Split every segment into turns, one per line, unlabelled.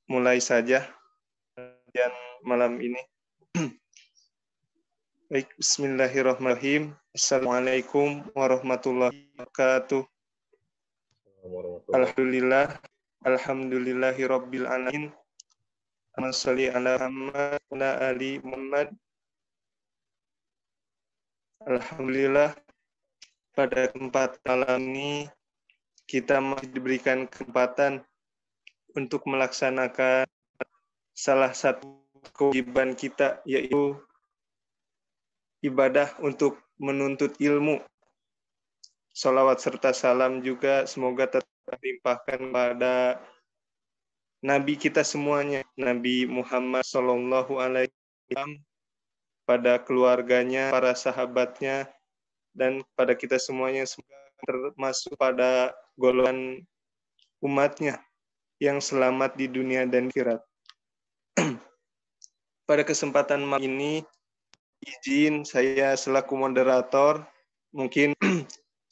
mulai saja kajian malam ini. Baik, bismillahirrahmanirrahim. Assalamualaikum warahmatullahi wabarakatuh. Alhamdulillahi rabbil alamin. Allahumma shalli ala Muhammad wa ala ali Muhammad. Alhamdulillah, pada kesempatan malam ini kita masih diberikan kesempatan untuk melaksanakan salah satu kewajiban kita, yaitu ibadah untuk menuntut ilmu. Salawat serta salam juga semoga tetap dilimpahkan pada Nabi kita semuanya, Nabi Muhammad Sallallahu Alaihi Wasallam, pada keluarganya, para sahabatnya, dan pada kita semuanya, semoga termasuk pada golongan umatnya yang selamat di dunia dan akhirat. Pada kesempatan malam ini, izin saya selaku moderator, mungkin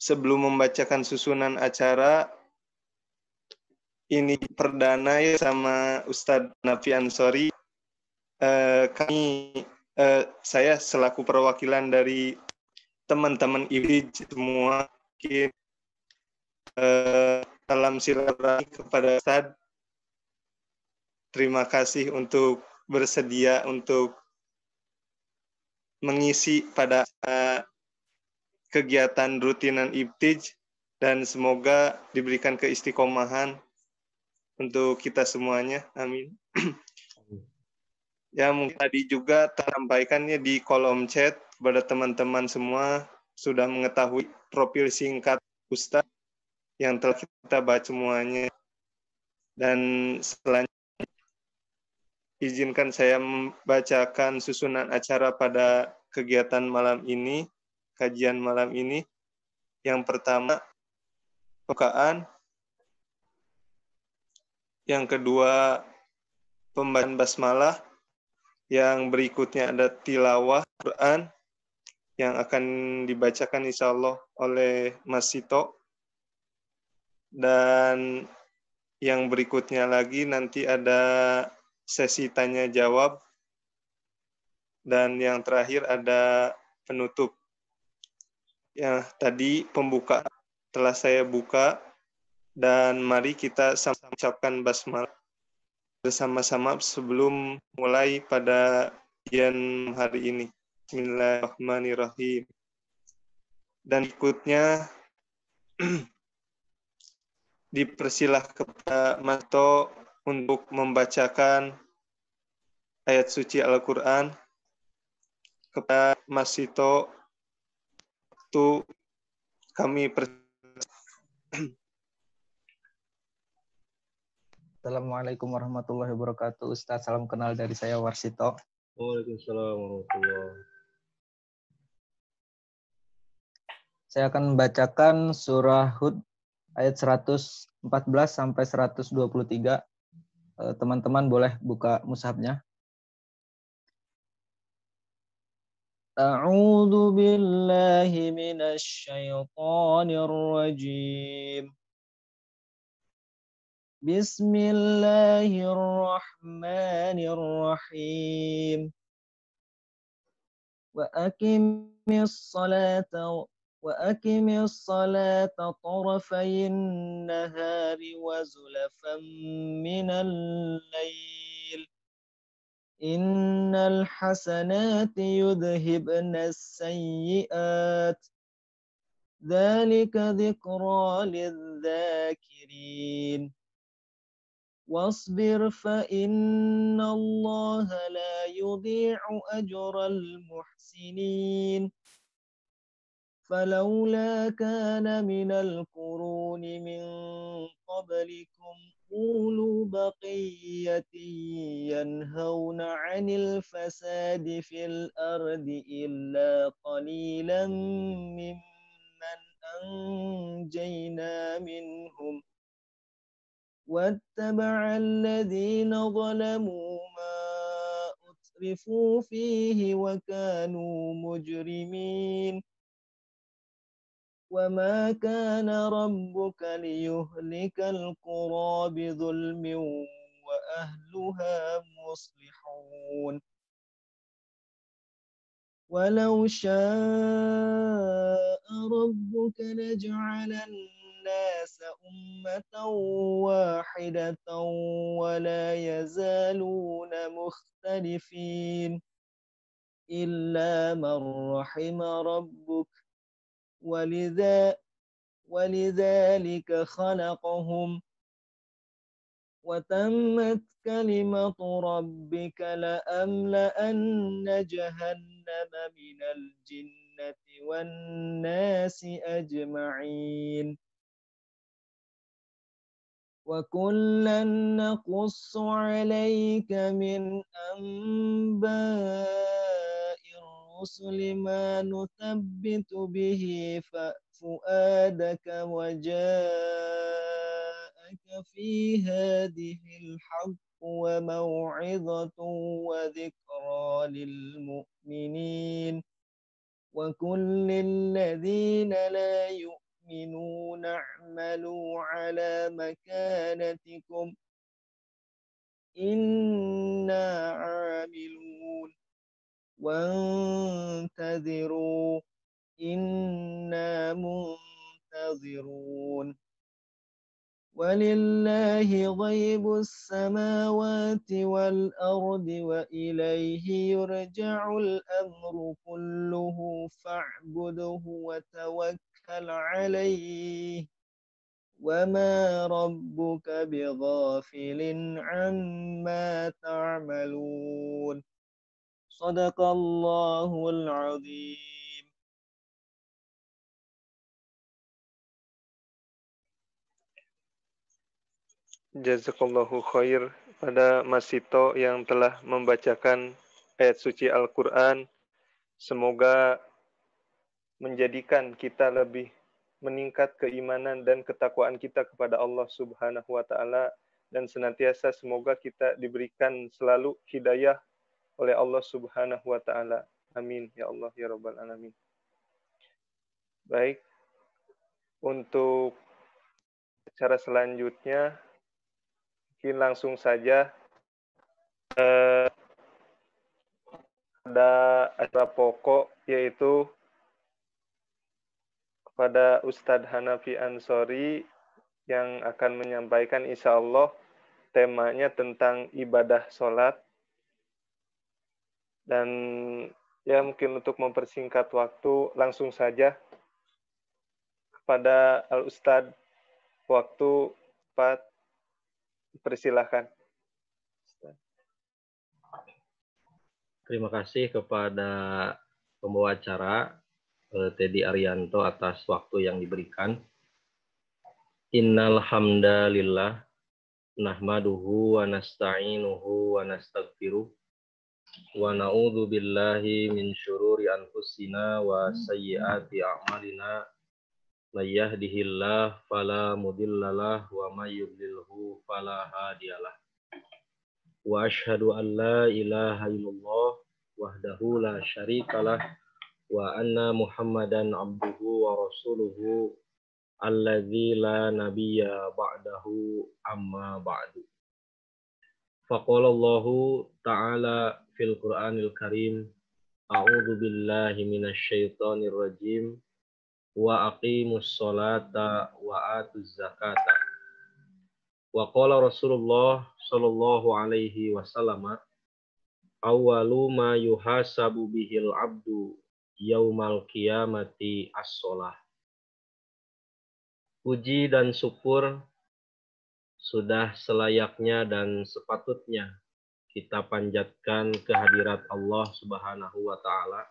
sebelum membacakan susunan acara, ini perdana ya sama Ustadz Nafi Ansori. Saya selaku perwakilan dari teman-teman IBIJ semua, mungkin salam silaturahmi kepada Ustadz. Terima kasih untuk bersedia untuk mengisi pada kegiatan rutinan IBTIJ, dan semoga diberikan keistiqomahan untuk kita semuanya. Amin. Ya, mungkin tadi juga tersampaikannya di kolom chat kepada teman-teman semua sudah mengetahui profil singkat Ustadz yang telah kita baca semuanya. Dan selanjutnya izinkan saya membacakan susunan acara pada kegiatan malam ini, kajian malam ini. Yang pertama, pembukaan. Yang kedua, pembacaan basmalah. Yang berikutnya ada tilawah Quran yang akan dibacakan insya Allah oleh Mas Sito. Dan yang berikutnya lagi nanti ada sesi tanya jawab, dan yang terakhir ada penutup. Ya, tadi pembuka telah saya buka, dan mari kita sama-sama ucapkan basmalah bersama-sama sebelum mulai pada kajian hari ini. Bismillahirrahmanirrahim. Dan berikutnya dipersilahkan kepada Mas To untuk membacakan ayat suci Al-Quran. Kepada Mas Sito, itu kami
Assalamualaikum warahmatullahi wabarakatuh. Ustaz, salam kenal dari saya Warsito.
Waalaikumsalam warahmatullahi.
Saya akan membacakan surah Hud ayat 114 sampai 123. Teman-teman boleh buka mushafnya. A'udzu billahi minasy syaithanir rajim. Bismillahirrahmanirrahim. Wa aqimis salata tarafayn nahari wa zulafan minal lail. Innal hasanati yudhibnas sayyi'at. Dzalika dzikra lidz-dzakirin. Wasbir fa innallaha la yudhi'u ajral muhsinin. فلولا كان من القرون من قبلكم أولو بقية ينهون عن الفساد في الأرض إلا قليلا ممن أنجينا منهم واتبع الذين ظلموا ما أترفوا فيه وكانوا مجرمين وما كان ربك ليهلك القرى بظلم وأهلها أهلها مصلحون ولو شاء ربك لجعل الناس أمة واحدة ولا يزالون مختلفين إلا من رحم ربك ولذلك خلقهم وتمت كلمة ربك لأملأن جهنم من الجنة والناس أجمعين وكلا نقص عليك من أنباء الرسل ما نثبت به فؤادك وجاءك في هذه الحق وموعظة وذكرى للمؤمنين وكل الذين لا يؤمنون اعملوا على مكانتكم إنا عاملون وانتظروا إنا منتظرون ولله غيب السماوات والأرض وإليه يرجع الأمر كله فاعبده وتوكل عليه وما ربك بغافل عما تعملون صدق الله العظيم.
Jazakallahu khair pada Mas Sito yang telah membacakan ayat suci Al-Quran. Semoga menjadikan kita lebih meningkat keimanan dan ketakwaan kita kepada Allah Subhanahu wa Ta'ala, dan senantiasa semoga kita diberikan selalu hidayah oleh Allah Subhanahu wa Ta'ala. Amin ya Allah ya Rabbal Alamin. Baik, untuk acara selanjutnya mungkin langsung saja ada acara pokok, yaitu kepada Ustadz Hanafi Ansori yang akan menyampaikan, insya Allah temanya tentang ibadah sholat. Dan ya mungkin untuk mempersingkat waktu, langsung saja kepada Al-Ustadz, waktu 4, persilahkan.
Terima kasih kepada pembawa acara Teddy Arianto atas waktu yang diberikan. Innal hamdalillah nahmaduhu wa nasta'inuhu wa nastaghfiruh wa na'udzu billahi min syururi anfusina wa sayyiati a'malina may yahdihillahu fala mudhillalah wa may yudlilhu fala hadiyalah. Wa asyhadu an la ilaha illallah wahdahu la syarikalah wa anna Muhammadan abduhu wa rasuluhu alladzi la nabiyya ba'dahu amma ba'du. Faqala Allahu ta'ala fil Qur'anil Karim, a'udzu billahi minasy syaithanir rajim wa aqimus sholata wa atuz zakata. Wa qala Rasulullah sallallahu alaihi wasallam, awwalu ma yuhasabu bihil abdu yaumal qiyamati as-shalah. Puji dan syukur sudah selayaknya dan sepatutnya kita panjatkan kehadirat Allah Subhanahu wa Ta'ala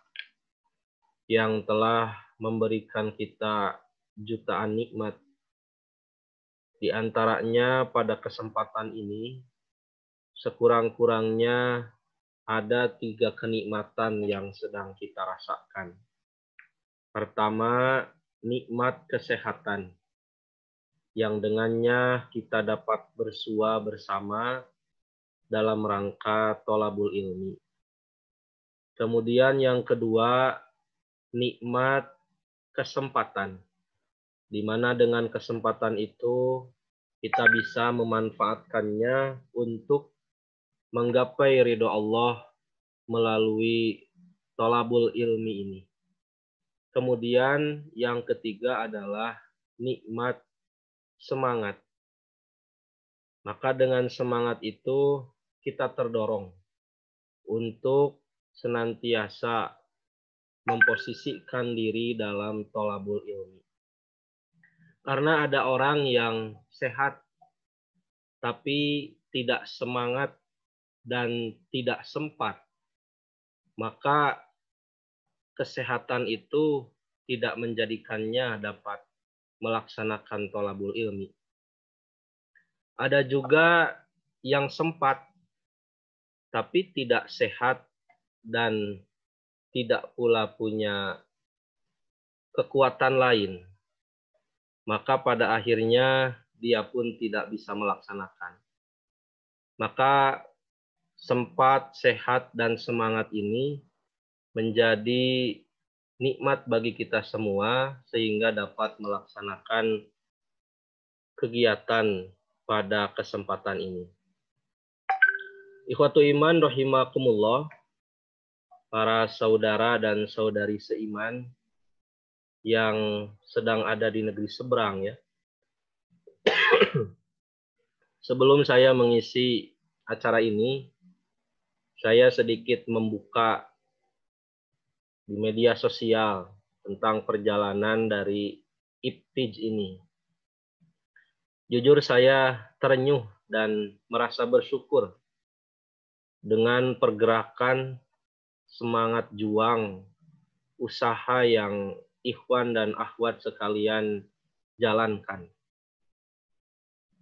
yang telah memberikan kita jutaan nikmat. Di antaranya pada kesempatan ini, sekurang-kurangnya ada 3 kenikmatan yang sedang kita rasakan. Pertama, nikmat kesehatan, yang dengannya kita dapat bersua bersama dalam rangka tholabul ilmi. Kemudian yang kedua, nikmat kesempatan, di mana dengan kesempatan itu kita bisa memanfaatkannya untuk menggapai ridho Allah melalui thalabul ilmi ini. Kemudian yang ketiga adalah nikmat semangat. Maka dengan semangat itu kita terdorong untuk senantiasa memposisikan diri dalam thalabul ilmi. Karena ada orang yang sehat tapi tidak semangat dan tidak sempat, maka kesehatan itu tidak menjadikannya dapat melaksanakan thalabul ilmi. Ada juga yang sempat tapi tidak sehat dan tidak pula punya kekuatan lain, maka pada akhirnya dia pun tidak bisa melaksanakan. Maka sempat, sehat, dan semangat ini menjadi nikmat bagi kita semua sehingga dapat melaksanakan kegiatan pada kesempatan ini. Ikhwatu iman rahimakumullah, para saudara dan saudari seiman yang sedang ada di negeri seberang ya. Sebelum saya mengisi acara ini, saya sedikit membuka di media sosial tentang perjalanan dari IPTIJ ini. Jujur saya terenyuh dan merasa bersyukur dengan pergerakan, semangat juang, usaha yang ikhwan dan akhwat sekalian jalankan.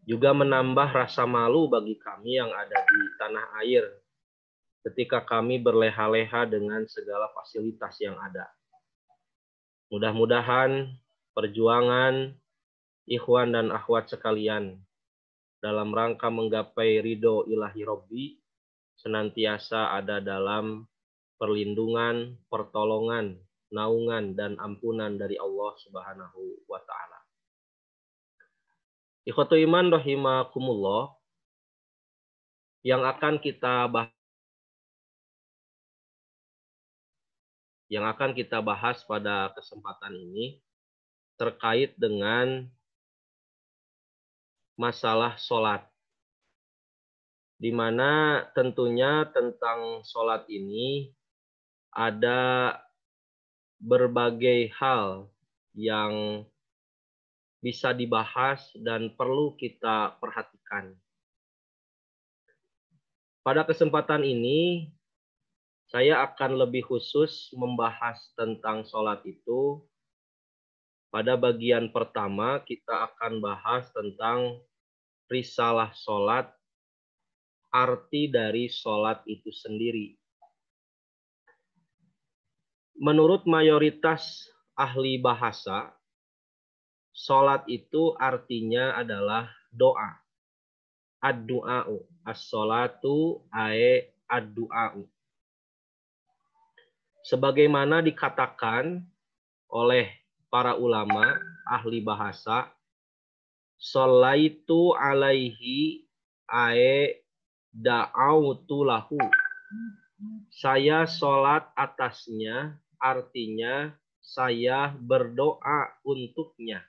Juga menambah rasa malu bagi kami yang ada di tanah air ketika kami berleha-leha dengan segala fasilitas yang ada. Mudah-mudahan perjuangan ikhwan dan akhwat sekalian dalam rangka menggapai ridho ilahi Robbi senantiasa ada dalam perlindungan, pertolongan, naungan, dan ampunan dari Allah Subhanahu wa Ta'ala. Ikhwatu iman rahimakumullah, yang akan kita bahas pada kesempatan ini terkait dengan masalah sholat, di mana tentunya tentang sholat ini ada berbagai hal yang bisa dibahas dan perlu kita perhatikan. Pada kesempatan ini, saya akan lebih khusus membahas tentang sholat itu. Pada bagian pertama, kita akan bahas tentang risalah sholat, arti dari sholat itu sendiri. Menurut mayoritas ahli bahasa, sholat itu artinya adalah doa. Ad-du'a'u. As-sholatu ae ad-du'a'u. Sebagaimana dikatakan oleh para ulama ahli bahasa, sholaitu alaihi ae da'autu lahu. Saya sholat atasnya, artinya saya berdoa untuknya.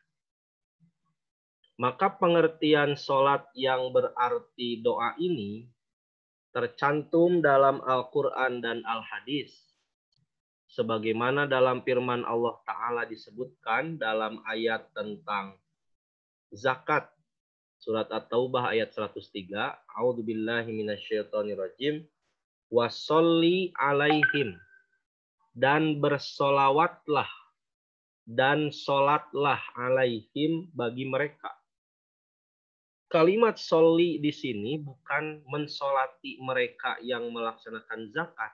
Maka pengertian sholat yang berarti doa ini tercantum dalam Al-Quran dan Al-Hadis. Sebagaimana dalam firman Allah Ta'ala disebutkan dalam ayat tentang zakat. Surat At-Taubah ayat 103. A'udzubillahi minasyaitonirrajim. Wasolli alaihim. Dan bersolawatlah. Dan sholatlah alaihim bagi mereka. Kalimat sholli di sini bukan mensolati mereka yang melaksanakan zakat,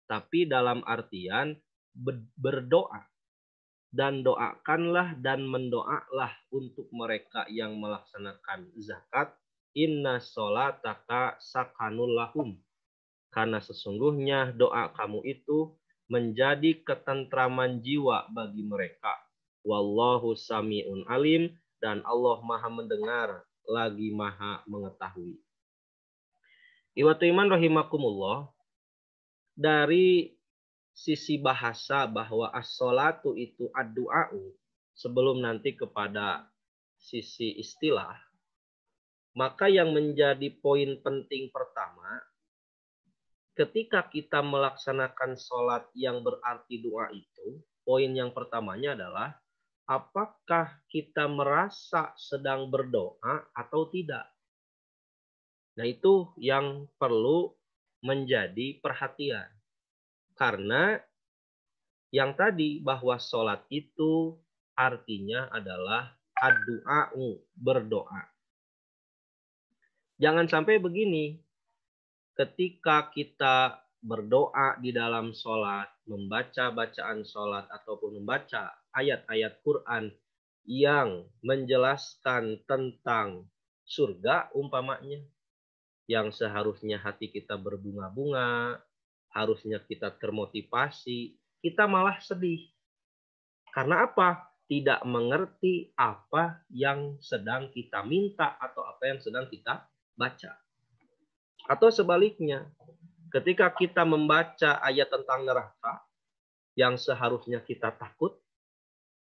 tapi dalam artian berdoa. Dan doakanlah dan mendoalah untuk mereka yang melaksanakan zakat. Inna sholataka sakanul lahum. Karena sesungguhnya doa kamu itu menjadi ketentraman jiwa bagi mereka. Wallahu sami'un alim. Dan Allah maha mendengar lagi maha mengetahui. Ikhwatu iman rahimakumullah, dari sisi bahasa bahwa as-sholatu itu ad-du'a'u, sebelum nanti kepada sisi istilah, maka yang menjadi poin penting pertama, ketika kita melaksanakan sholat yang berarti doa itu, poin yang pertamanya adalah apakah kita merasa sedang berdoa atau tidak. Nah, itu yang perlu menjadi perhatian. Karena yang tadi bahwa sholat itu artinya adalah ad-du'a'u, berdoa. Jangan sampai begini, ketika kita berdoa di dalam sholat, membaca bacaan sholat ataupun membaca ayat-ayat Quran yang menjelaskan tentang surga umpamanya, yang seharusnya hati kita berbunga-bunga, harusnya kita termotivasi, kita malah sedih. Karena apa? Tidak mengerti apa yang sedang kita minta atau apa yang sedang kita baca. Atau sebaliknya, ketika kita membaca ayat tentang neraka, yang seharusnya kita takut,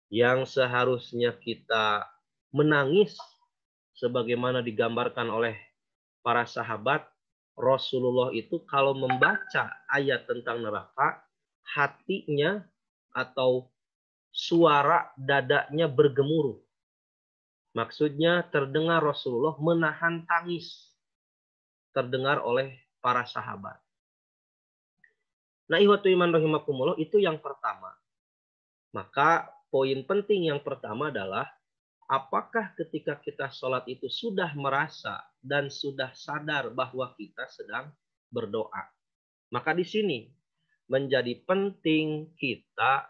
yang seharusnya kita menangis, sebagaimana digambarkan oleh para sahabat, Rasulullah itu kalau membaca ayat tentang neraka, hatinya atau suara dadanya bergemuruh. Maksudnya terdengar Rasulullah menahan tangis. Terdengar oleh para sahabat. Nah, ikhwatu iman rahimakumullah, itu yang pertama. Maka poin penting yang pertama adalah apakah ketika kita sholat itu sudah merasa dan sudah sadar bahwa kita sedang berdoa. Maka di sini menjadi penting kita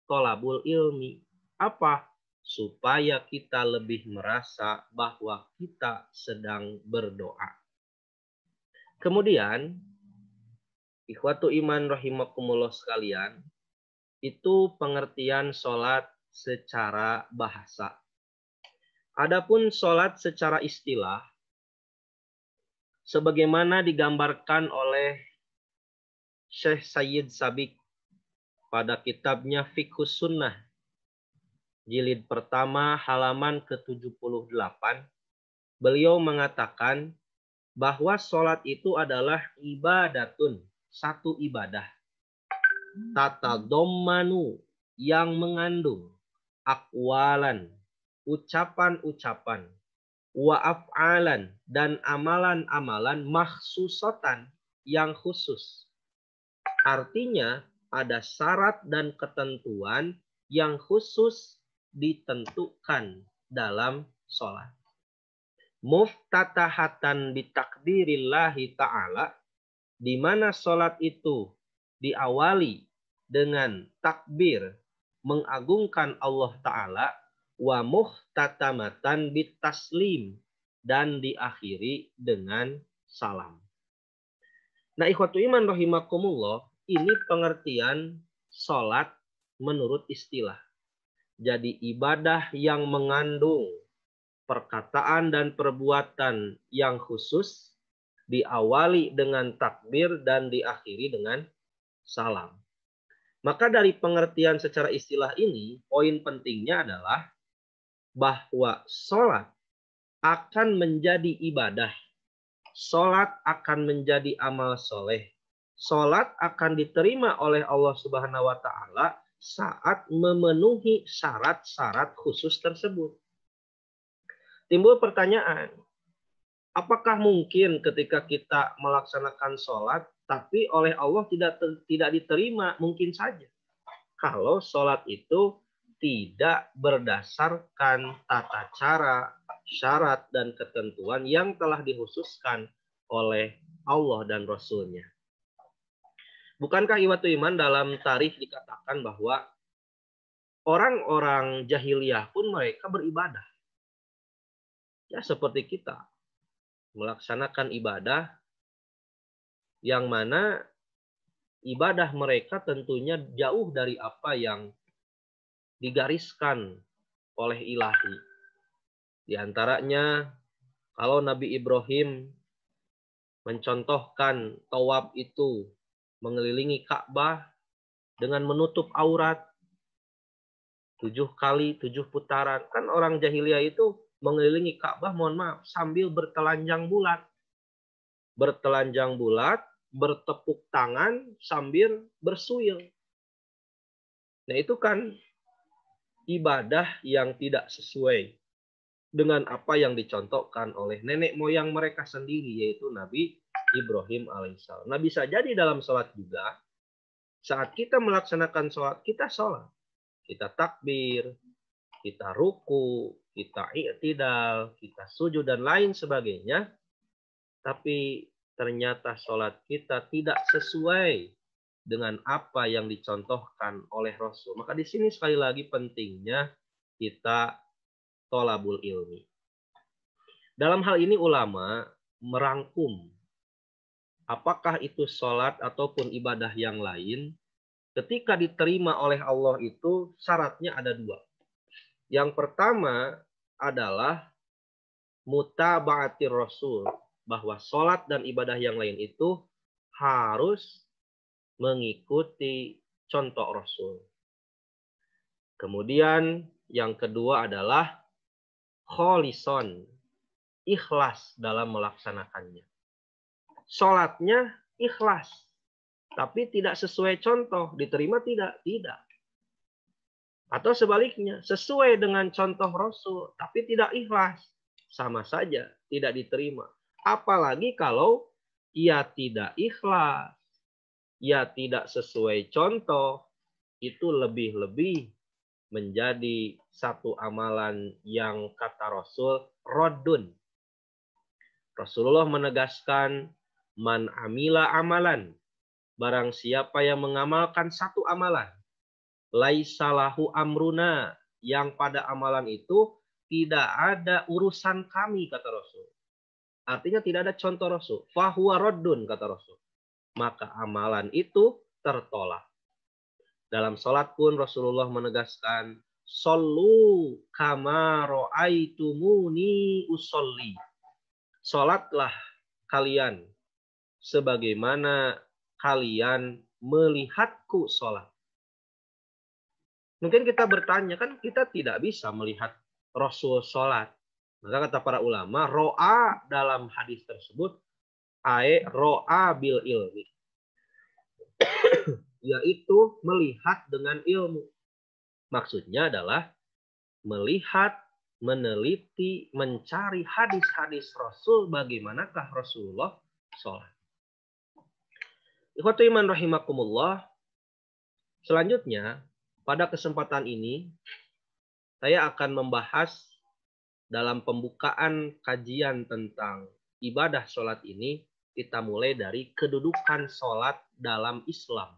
tholabul ilmi. Apa? Supaya kita lebih merasa bahwa kita sedang berdoa. Kemudian, ikhwatu iman rahimakumullah sekalian, itu pengertian sholat secara bahasa. Adapun sholat secara istilah, sebagaimana digambarkan oleh Syekh Sayyid Sabiq pada kitabnya Fiqhus Sunnah, jilid pertama halaman ke-78, beliau mengatakan bahwa sholat itu adalah ibadatun, satu ibadah. Tatadammanu, yang mengandung aqwalan, ucapan-ucapan, wa af'alan, dan amalan-amalan makhsusatan, yang khusus. Artinya ada syarat dan ketentuan yang khusus ditentukan dalam sholat. Muftatahatan bitakbirillahi ta'ala, di mana sholat itu diawali dengan takbir mengagungkan Allah Ta'ala, wa muhtatamatan bitaslim, dan diakhiri dengan salam. Nah, ikhwatu iman rahimakumullah, ini pengertian sholat menurut istilah. Jadi ibadah yang mengandung perkataan dan perbuatan yang khusus, diawali dengan takbir dan diakhiri dengan salam. Maka dari pengertian secara istilah ini, poin pentingnya adalah bahwa sholat akan menjadi ibadah. Sholat akan menjadi amal soleh. Sholat akan diterima oleh Allah Subhanahu wa Ta'ala saat memenuhi syarat-syarat khusus tersebut. Timbul pertanyaan, apakah mungkin ketika kita melaksanakan sholat, tapi oleh Allah tidak diterima? Mungkin saja. Kalau sholat itu tidak berdasarkan tata cara, syarat, dan ketentuan yang telah dikhususkan oleh Allah dan Rasul-Nya. Bukankah ikhwatu iman dalam tarikh dikatakan bahwa orang-orang jahiliyah pun mereka beribadah? Ya, seperti kita melaksanakan ibadah yang mana ibadah mereka tentunya jauh dari apa yang digariskan oleh ilahi. Di antaranya, kalau Nabi Ibrahim mencontohkan tawaf itu mengelilingi Ka'bah dengan menutup aurat 7 kali 7 putaran. Kan orang jahiliyah itu mengelilingi Ka'bah, mohon maaf, sambil bertelanjang bulat. Bertelanjang bulat, bertepuk tangan sambil bersuil. Nah, itu kan ibadah yang tidak sesuai dengan apa yang dicontohkan oleh nenek moyang mereka sendiri, yaitu Nabi Ibrahim alaihissalam. Nah, bisa jadi dalam sholat juga, saat kita melaksanakan sholat, kita sholat. Kita takbir, kita ruku, kita i'tidal, kita sujud, dan lain sebagainya. Tapi ternyata sholat kita tidak sesuai dengan apa yang dicontohkan oleh Rasul. Maka di sini sekali lagi pentingnya kita tolabul ilmi. Dalam hal ini ulama merangkum apakah itu sholat ataupun ibadah yang lain, ketika diterima oleh Allah itu syaratnya ada 2. Yang pertama adalah mutaba'atir Rasul, bahwa sholat dan ibadah yang lain itu harus mengikuti contoh Rasul. Kemudian yang kedua adalah kholison, ikhlas dalam melaksanakannya. Sholatnya ikhlas, tapi tidak sesuai contoh, diterima tidak? Tidak. Atau sebaliknya, sesuai dengan contoh Rasul, tapi tidak ikhlas, sama saja tidak diterima. Apalagi kalau ia tidak ikhlas, ia tidak sesuai contoh, itu lebih-lebih menjadi satu amalan yang kata Rasul, rodun. Rasulullah menegaskan, man amila amalan, barang siapa yang mengamalkan satu amalan, laisalahu amruna, yang pada amalan itu tidak ada urusan kami, kata Rasul. Artinya tidak ada contoh Rasul. Fahuwa raddun, kata Rasul. Maka amalan itu tertolak. Dalam sholat pun Rasulullah menegaskan, Sallu kama ra'aitumuni usolli. Sholatlah kalian sebagaimana kalian melihatku sholat. Mungkin kita bertanya, kan kita tidak bisa melihat Rasul sholat. Maka kata para ulama, ro'a dalam hadis tersebut, ro'a bil ilmi. Yaitu melihat dengan ilmu. Maksudnya adalah melihat, meneliti, mencari hadis-hadis Rasul, bagaimanakah Rasulullah sholat. Ikhwatu iman rahimakumullah. Selanjutnya, pada kesempatan ini, saya akan membahas dalam pembukaan kajian tentang ibadah sholat ini, kita mulai dari kedudukan sholat dalam Islam.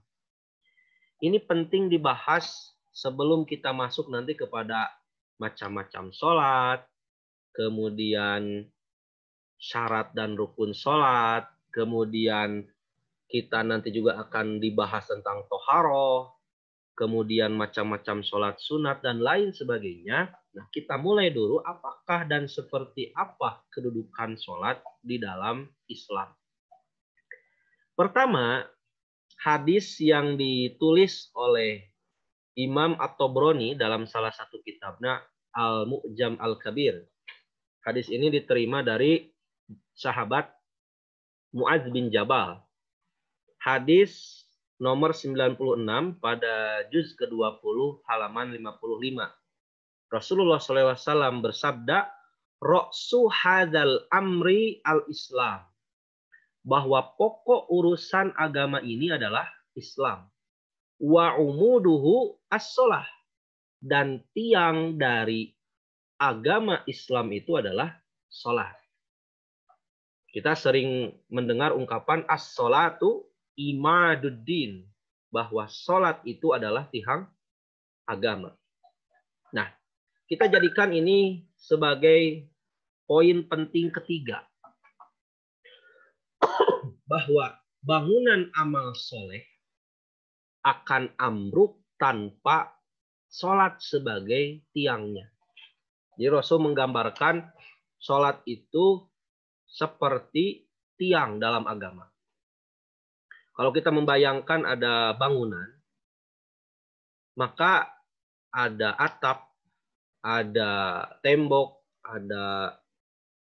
Ini penting dibahas sebelum kita masuk nanti kepada macam-macam sholat, kemudian syarat dan rukun sholat, kemudian kita nanti juga akan dibahas tentang toharoh, kemudian macam-macam sholat sunat, dan lain sebagainya. Nah, kita mulai dulu apakah dan seperti apa kedudukan sholat di dalam Islam. Pertama, hadis yang ditulis oleh Imam At-Tabrani dalam salah satu kitabnya Al-Mu'jam Al-Kabir. Hadis ini diterima dari sahabat Mu'adz bin Jabal. Hadis nomor 96 pada juz ke-20 halaman 55. Rasulullah SAW bersabda, Ra'su hadzal amri al-Islam. Bahwa pokok urusan agama ini adalah Islam. Wa umuduhu as-sholah. Dan tiang dari agama Islam itu adalah sholat. Kita sering mendengar ungkapan as-sholatu imaduddin, bahwa sholat itu adalah tiang agama. Nah, kita jadikan ini sebagai poin penting ketiga, bahwa bangunan amal soleh akan ambruk tanpa sholat sebagai tiangnya. Jadi Rasul menggambarkan sholat itu seperti tiang dalam agama. Kalau kita membayangkan ada bangunan, maka ada atap, ada tembok, ada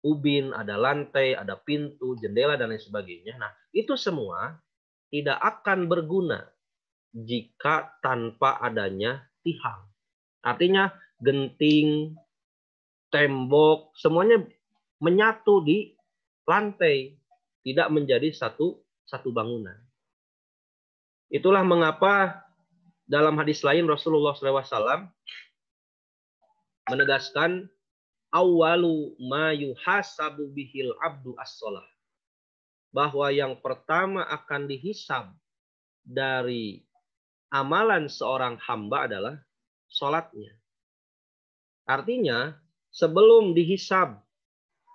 ubin, ada lantai, ada pintu, jendela, dan lain sebagainya. Nah, itu semua tidak akan berguna jika tanpa adanya tiang. Artinya genting, tembok, semuanya menyatu di lantai, tidak menjadi satu bangunan. Itulah mengapa dalam hadis lain Rasulullah SAW menegaskan awwalu ma yuhasabu bihil abdu as-shalah. Bahwa yang pertama akan dihisab dari amalan seorang hamba adalah sholatnya. Artinya sebelum dihisab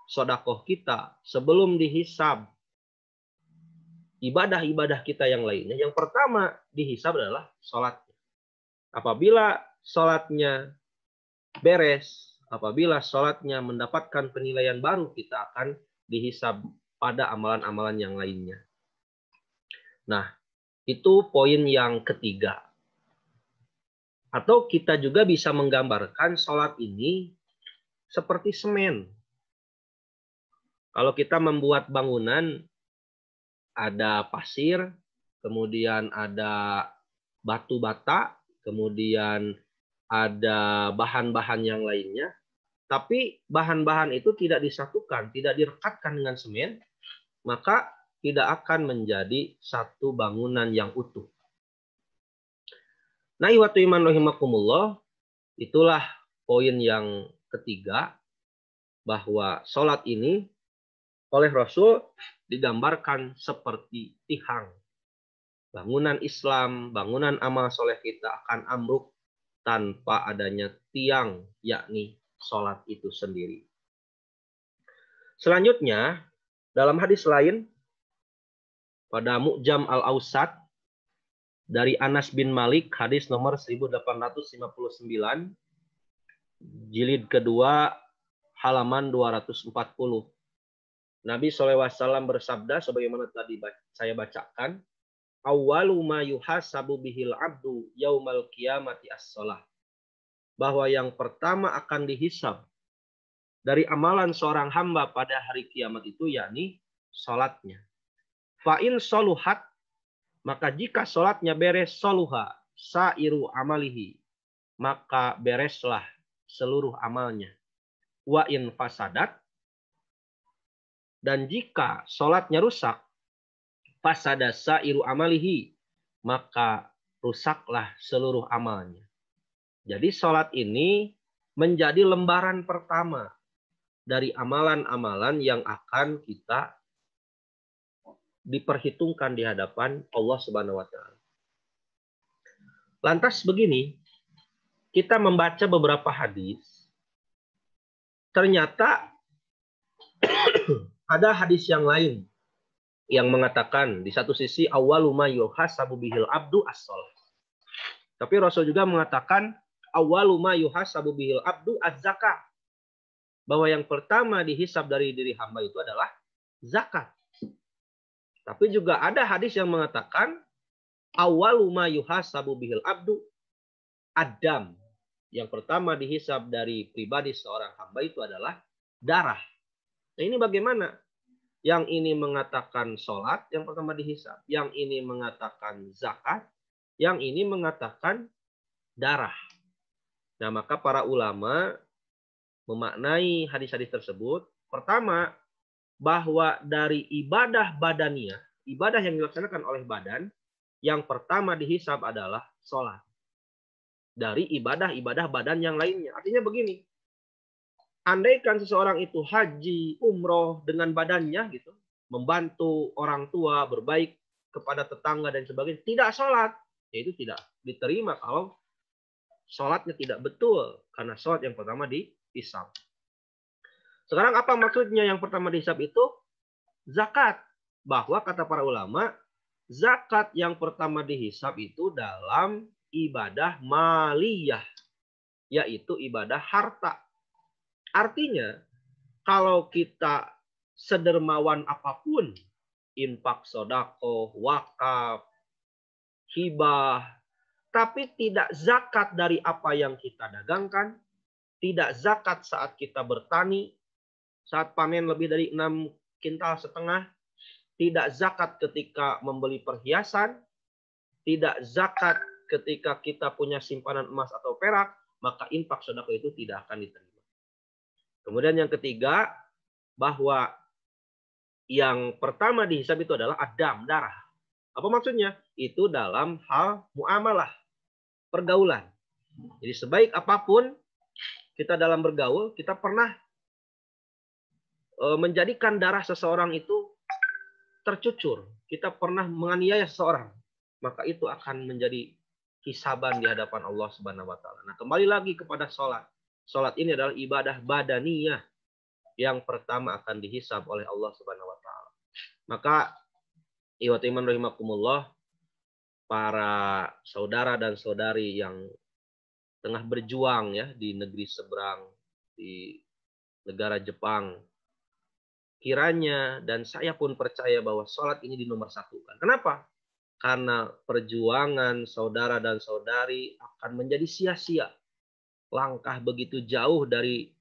sedekah kita, sebelum dihisab ibadah-ibadah kita yang lainnya, yang pertama dihisab adalah sholatnya. Apabila sholatnya beres, apabila sholatnya mendapatkan penilaian baru, kita akan dihisab pada amalan-amalan yang lainnya. Nah, itu poin yang ketiga. Atau kita juga bisa menggambarkan sholat ini seperti semen. Kalau kita membuat bangunan, ada pasir, kemudian ada batu bata, kemudian ada bahan-bahan yang lainnya. Tapi bahan-bahan itu tidak disatukan, tidak direkatkan dengan semen, maka tidak akan menjadi satu bangunan yang utuh. Nah, iwatu iman rahimakumullah, itulah poin yang ketiga, bahwa sholat ini oleh Rasul digambarkan seperti tiang. Bangunan Islam, bangunan amal soleh kita akan ambruk tanpa adanya tiang, yakni sholat itu sendiri. Selanjutnya, dalam hadis lain, pada Mu'jam al-Awsat, dari Anas bin Malik, hadis nomor 1859, jilid kedua, halaman 240. Nabi SAW bersabda, sebagaimana tadi saya bacakan, awwalu ma yuhasabu bihil abdu yaumal qiyamati as-shalah. Bahwa yang pertama akan dihisab dari amalan seorang hamba pada hari kiamat itu, yakni sholatnya. Fa'in soluhat, maka jika sholatnya beres, soluha sa'iru amalihi, maka bereslah seluruh amalnya. Wa'in fasadat, dan jika sholatnya rusak, fasada sa'iru amalihi, maka rusaklah seluruh amalnya. Jadi sholat ini menjadi lembaran pertama dari amalan-amalan yang akan kita diperhitungkan di hadapan Allah Subhanahu wa Ta'ala. Lantas begini, kita membaca beberapa hadis, ternyata ada hadis yang lain yang mengatakan di satu sisi awwalu ma yuhasabu bihil abdu as-shalah. Tapi Rasul juga mengatakan awwalu ma yuhasabu bihil abdu az-zakah. Bahwa yang pertama dihisab dari diri hamba itu adalah zakat. Tapi juga ada hadis yang mengatakan awwalu ma yuhasabu bihil abdu ad-dam. Yang pertama dihisab dari pribadi seorang hamba itu adalah darah. Nah, ini bagaimana? Yang ini mengatakan sholat, yang pertama dihisab. Yang ini mengatakan zakat, yang ini mengatakan darah. Nah, maka para ulama memaknai hadis-hadis tersebut. Pertama, bahwa dari ibadah badaniah, ibadah yang dilaksanakan oleh badan, yang pertama dihisab adalah sholat. Dari ibadah-ibadah badan yang lainnya. Artinya begini, andaikan seseorang itu haji, umroh dengan badannya gitu, membantu orang tua, berbaik kepada tetangga dan sebagainya, tidak sholat, yaitu tidak diterima kalau sholatnya tidak betul, karena sholat yang pertama dihisab. Sekarang apa maksudnya yang pertama dihisab itu? Zakat. Bahwa kata para ulama, zakat yang pertama dihisab itu dalam ibadah maliyah, yaitu ibadah harta. Artinya, kalau kita sedermawan apapun, infak, sodako, wakaf, hibah, tapi tidak zakat dari apa yang kita dagangkan, tidak zakat saat kita bertani, saat panen lebih dari 6,5 kintal, tidak zakat ketika membeli perhiasan, tidak zakat ketika kita punya simpanan emas atau perak, maka infak sedekah itu tidak akan diterima. Kemudian yang ketiga, bahwa yang pertama dihisab itu adalah adam, darah. Apa maksudnya? Itu dalam hal muamalah, pergaulan. Jadi sebaik apapun kita dalam bergaul, kita pernah menjadikan darah seseorang itu tercucur. Kita pernah menganiaya seseorang. Maka itu akan menjadi hisaban di hadapan Allah Subhanahu wa taala. Nah, kembali lagi kepada sholat. Sholat ini adalah ibadah badaniyah yang pertama akan dihisab oleh Allah Subhanahu wa taala. Maka ikhwati iman rahimakumullah, para saudara dan saudari yang tengah berjuang ya di negeri seberang, di negara Jepang, kiranya dan saya pun percaya bahwa sholat ini dinomorsatukan. Kenapa? Karena perjuangan saudara dan saudari akan menjadi sia-sia. Langkah begitu jauh dari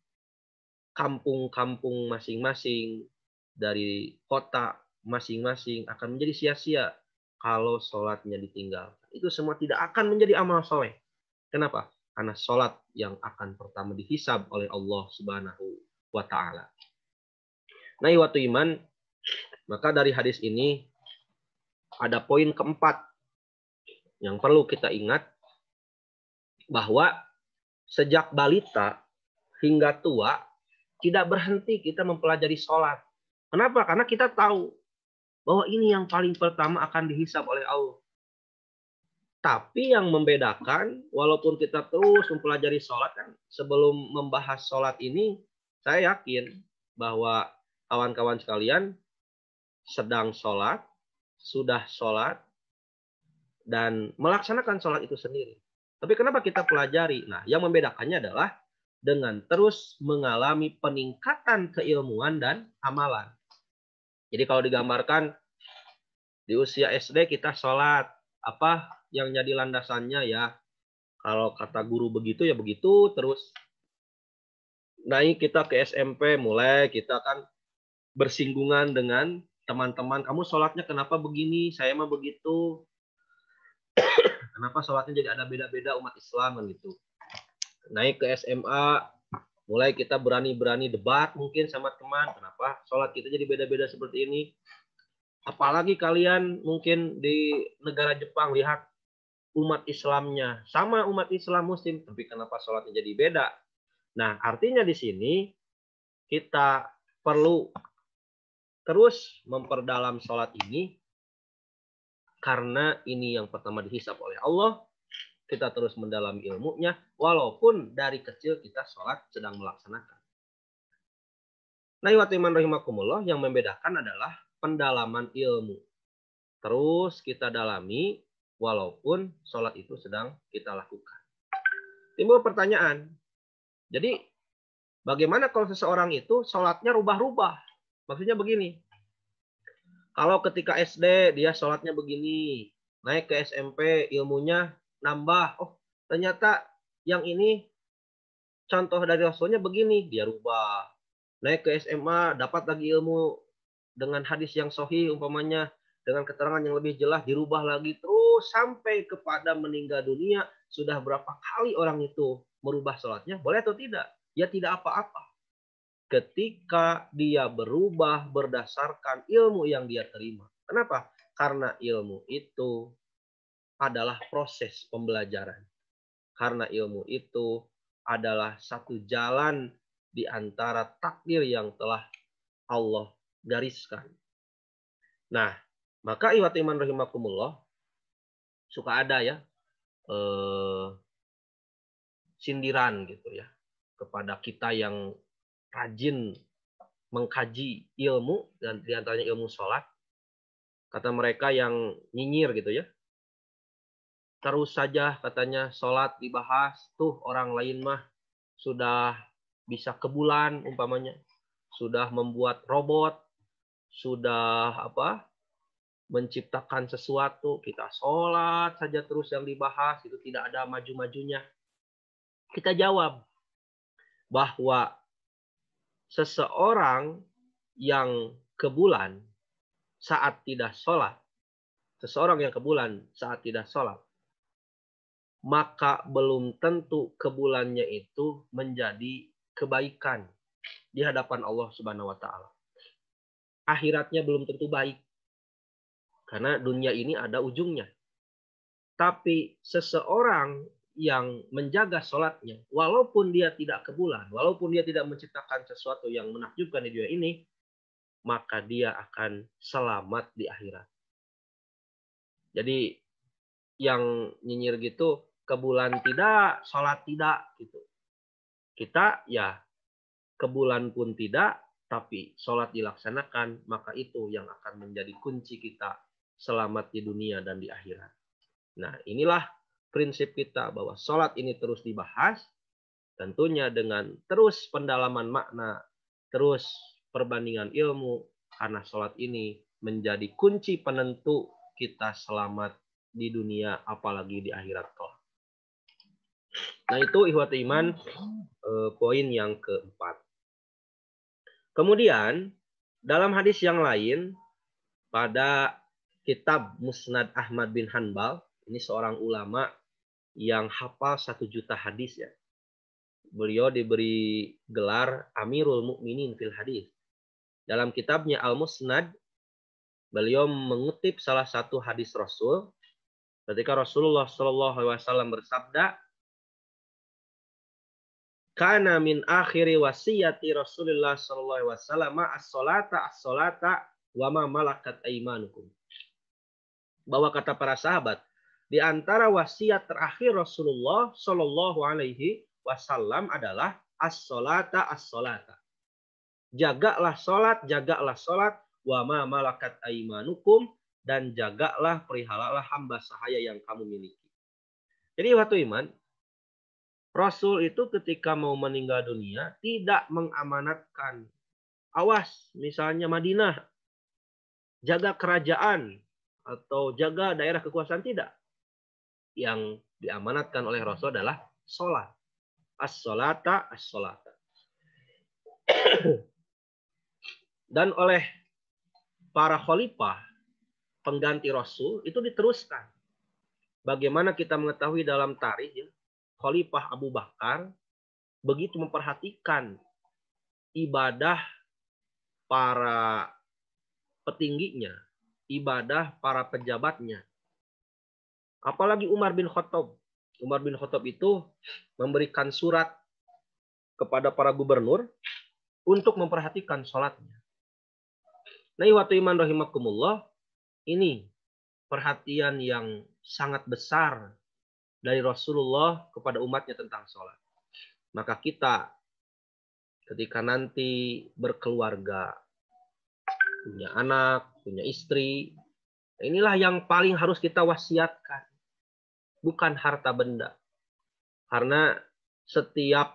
kampung-kampung masing-masing, dari kota masing-masing akan menjadi sia-sia kalau sholatnya ditinggalkan. Itu semua tidak akan menjadi amal soleh. Kenapa? Karena sholat yang akan pertama dihisab oleh Allah Subhanahu wa ta'ala. Nah, ikhwatu iman, maka dari hadis ini ada poin keempat yang perlu kita ingat, bahwa sejak balita hingga tua tidak berhenti kita mempelajari sholat. Kenapa? Karena kita tahu bahwa ini yang paling pertama akan dihisab oleh Allah. Tapi yang membedakan, walaupun kita terus mempelajari sholat, kan sebelum membahas sholat ini, saya yakin bahwa kawan-kawan sekalian sedang sholat, sudah sholat, dan melaksanakan sholat itu sendiri. Tapi kenapa kita pelajari? Nah, yang membedakannya adalah dengan terus mengalami peningkatan keilmuan dan amalan. Jadi kalau digambarkan di usia SD kita sholat, apa yang jadi landasannya ya? Kalau kata guru begitu ya begitu, terus naik kita ke SMP, mulai kita kan bersinggungan dengan teman-teman, kamu sholatnya kenapa begini, saya mah begitu. Kenapa sholatnya jadi ada beda-beda umat Islam kan gitu. Naik ke SMA, mulai kita berani-berani debat mungkin sama teman, kenapa sholat kita jadi beda-beda seperti ini. Apalagi kalian mungkin di negara Jepang, lihat umat Islamnya sama umat Islam Muslim, tapi kenapa sholatnya jadi beda. Nah, artinya di sini kita perlu terus memperdalam sholat ini, karena ini yang pertama dihisab oleh Allah. Kita terus mendalami ilmunya, walaupun dari kecil kita sholat sedang melaksanakan. Nah, ikhwati iman rahimakumullah, yang membedakan adalah pendalaman ilmu. Terus kita dalami, walaupun sholat itu sedang kita lakukan. Timbul pertanyaan, jadi bagaimana kalau seseorang itu sholatnya rubah-rubah? Maksudnya begini, kalau ketika SD dia sholatnya begini, naik ke SMP ilmunya nambah, oh ternyata yang ini contoh dari Rasulnya begini, dia rubah. Naik ke SMA dapat lagi ilmu dengan hadis yang sahih umpamanya, dengan keterangan yang lebih jelas, dirubah lagi terus sampai kepada meninggal dunia. Sudah berapa kali orang itu merubah sholatnya, boleh atau tidak? Ya tidak apa-apa. Ketika dia berubah berdasarkan ilmu yang dia terima. Kenapa? Karena ilmu itu adalah proses pembelajaran. Karena ilmu itu adalah satu jalan di antara takdir yang telah Allah gariskan. Nah, maka ikhwati iman rahimakumullah, suka ada ya sindiran gitu ya kepada kita yang rajin mengkaji ilmu, dan diantaranya ilmu sholat. Kata mereka yang nyinyir gitu ya, terus saja katanya sholat dibahas, tuh orang lain mah sudah bisa ke bulan umpamanya, sudah membuat robot, sudah menciptakan sesuatu, kita sholat saja terus yang dibahas, itu tidak ada maju-majunya. Kita jawab bahwa seseorang yang ke bulan saat tidak sholat, maka belum tentu ke bulannya itu menjadi kebaikan di hadapan Allah Subhanahu wa taala. Akhiratnya belum tentu baik. Karena dunia ini ada ujungnya. Tapi seseorang yang menjaga sholatnya, walaupun dia tidak ke bulan, walaupun dia tidak menciptakan sesuatu yang menakjubkan di dunia ini, maka dia akan selamat di akhirat. Jadi yang nyinyir gitu, ke bulan tidak, sholat tidak, gitu. Kita ya ke bulan pun tidak, tapi sholat dilaksanakan, maka itu yang akan menjadi kunci kita selamat di dunia dan di akhirat. Nah, inilah prinsip kita bahwa sholat ini terus dibahas, tentunya dengan terus pendalaman makna, terus perbandingan ilmu, karena sholat ini menjadi kunci penentu kita selamat di dunia, apalagi di akhirat kelak. Nah, itu ikhwati iman, poin yang keempat. Kemudian, dalam hadis yang lain, pada kitab Musnad Ahmad bin Hanbal, ini seorang ulama yang hafal 1 juta hadis ya. Beliau diberi gelar Amirul Mukminin fil hadis. Dalam kitabnya Al-Musnad, beliau mengutip salah satu hadis Rasul ketika Rasulullah SAW bersabda, "Kana min akhiri wasiyati Rasulullah SAW as-salata wa ma malakat aimanukum." Bahwa kata para sahabat, di antara wasiat terakhir Rasulullah Shallallahu Alaihi Wasallam adalah as-salata. Jagalah salat, wa ma malakat aimanukum, dan jagalah, perihalalah hamba sahaya yang kamu miliki. Jadi waktu iman, Rasul itu ketika mau meninggal dunia tidak mengamanatkan, awas misalnya Madinah, jaga kerajaan, atau jaga daerah kekuasaan, tidak. Yang diamanatkan oleh Rasul adalah sholat. As-sholata. Dan oleh para khalifah pengganti Rasul itu diteruskan. Bagaimana kita mengetahui dalam tarikh ya, Khalifah Abu Bakar begitu memperhatikan ibadah para petingginya, ibadah para pejabatnya. Apalagi Umar bin Khattab. Umar bin Khattab itu memberikan surat kepada para gubernur untuk memperhatikan sholatnya. Nah, waktu iman rahimakumullah, ini perhatian yang sangat besar dari Rasulullah kepada umatnya tentang sholat. Maka kita ketika nanti berkeluarga, punya anak, punya istri, inilah yang paling harus kita wasiatkan. Bukan harta benda. Karena setiap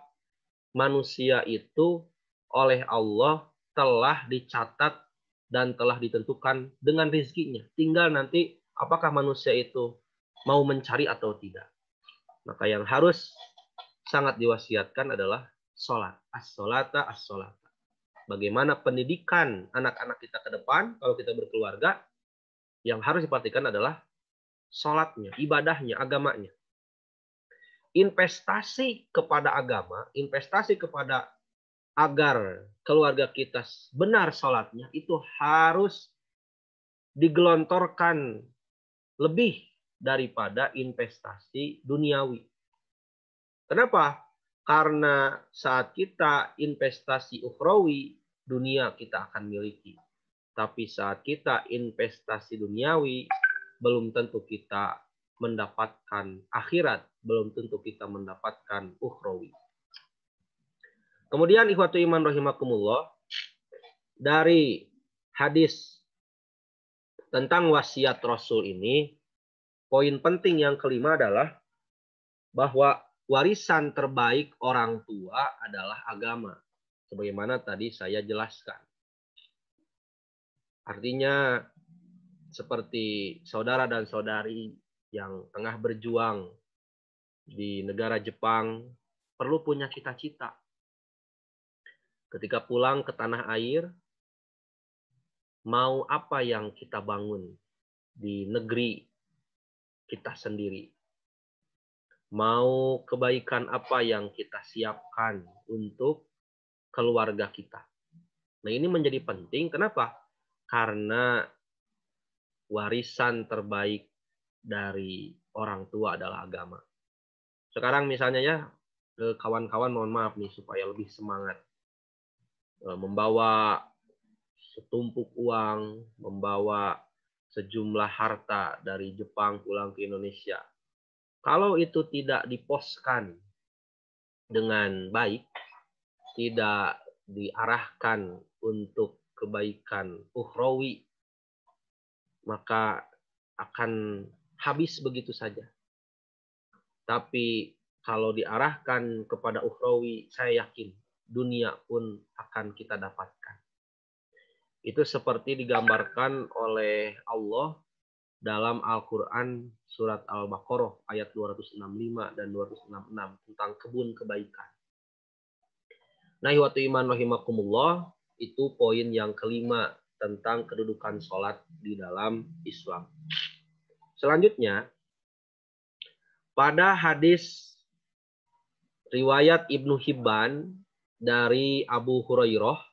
manusia itu oleh Allah telah dicatat dan telah ditentukan dengan rezekinya. Tinggal nanti apakah manusia itu mau mencari atau tidak. Maka yang harus sangat diwasiatkan adalah sholat. As-sholata. Bagaimana pendidikan anak-anak kita ke depan kalau kita berkeluarga, yang harus diperhatikan adalah sholatnya, ibadahnya, agamanya. Investasi kepada agama, investasi kepada agar keluarga kita benar sholatnya, itu harus digelontorkan lebih daripada investasi duniawi. Kenapa? Karena saat kita investasi ukhrawi, dunia kita akan miliki. Tapi saat kita investasi duniawi, belum tentu kita mendapatkan akhirat, belum tentu kita mendapatkan ukhrawi. Kemudian ikhwatu iman rahimakumullah, dari hadis tentang wasiat Rasul ini, poin penting yang kelima adalah bahwa warisan terbaik orang tua adalah agama. Sebagaimana tadi saya jelaskan. Artinya seperti saudara dan saudari yang tengah berjuang di negara Jepang perlu punya cita-cita. Ketika pulang ke tanah air, mau apa yang kita bangun di negeri kita sendiri? Mau kebaikan apa yang kita siapkan untuk keluarga kita? Nah, ini menjadi penting. Kenapa? Karena warisan terbaik dari orang tua adalah agama. Sekarang misalnya ya, kawan-kawan mohon maaf nih supaya lebih semangat. Membawa setumpuk uang, membawa sejumlah harta dari Jepang pulang ke Indonesia. Kalau itu tidak diposkan dengan baik, tidak diarahkan untuk kebaikan ukhrawi, maka akan habis begitu saja. Tapi kalau diarahkan kepada ukhrawi, saya yakin dunia pun akan kita dapatkan. Itu seperti digambarkan oleh Allah dalam Al-Quran surat Al-Baqarah ayat 265 dan 266 tentang kebun kebaikan. Nah, ikhwatu iman rahimakumullah, itu poin yang kelima tentang kedudukan sholat di dalam Islam. Selanjutnya, pada hadis riwayat Ibnu Hibban dari Abu Hurairah,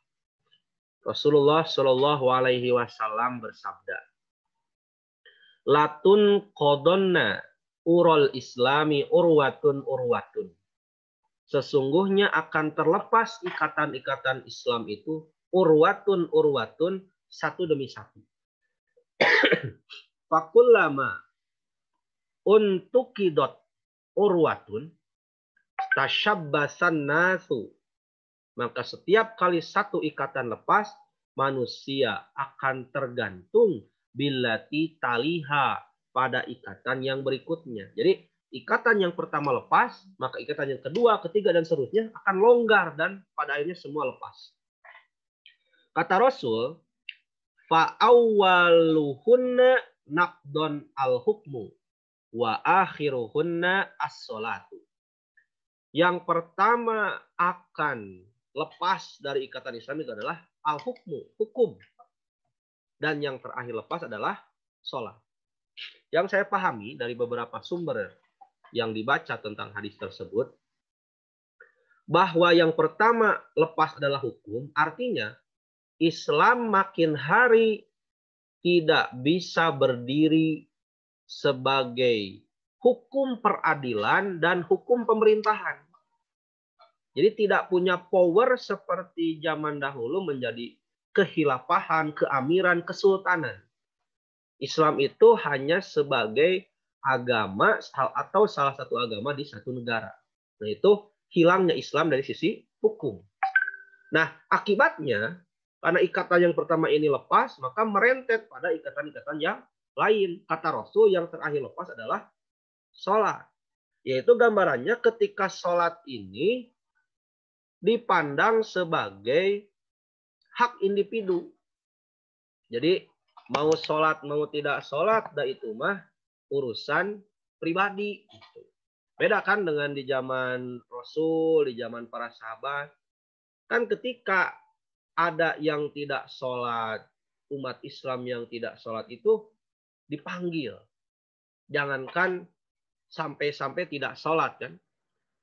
Rasulullah Shallallahu Alaihi Wasallam bersabda, "Latun qadonna urul Islami urwatun urwatun." Sesungguhnya akan terlepas ikatan-ikatan Islam itu urwatun urwatun, satu demi satu. Fakullama untukidot urwatun tasyabbasan nasu. Maka setiap kali satu ikatan lepas, manusia akan tergantung billati taliha pada ikatan yang berikutnya. Jadi ikatan yang pertama lepas, maka ikatan yang kedua, ketiga, dan seterusnya akan longgar dan pada akhirnya semua lepas. Kata Rasul, fa'awwaluhunna naqdon al-hukmu wa akhiruhunna as-sholatu. Yang pertama akan lepas dari ikatan Islam itu adalah al-hukmu, hukum. Dan yang terakhir lepas adalah sholat. Yang saya pahami dari beberapa sumber yang dibaca tentang hadis tersebut, bahwa yang pertama lepas adalah hukum, artinya Islam makin hari tidak bisa berdiri sebagai hukum peradilan dan hukum pemerintahan. Jadi tidak punya power seperti zaman dahulu menjadi kehilafahan, keamiran, kesultanan. Islam itu hanya sebagai agama atau salah satu agama di satu negara. Nah, itu hilangnya Islam dari sisi hukum. Nah, akibatnya karena ikatan yang pertama ini lepas, maka merentet pada ikatan-ikatan yang lain. Kata Rasul, yang terakhir lepas adalah sholat. Yaitu gambarannya ketika sholat ini dipandang sebagai hak individu. Jadi mau sholat, mau tidak sholat, dah itu mah urusan pribadi. Beda kan dengan di zaman Rasul, di zaman para sahabat. Kan ketika ada yang tidak sholat, umat Islam yang tidak sholat itu dipanggil. Jangankan sampai-sampai tidak sholat kan.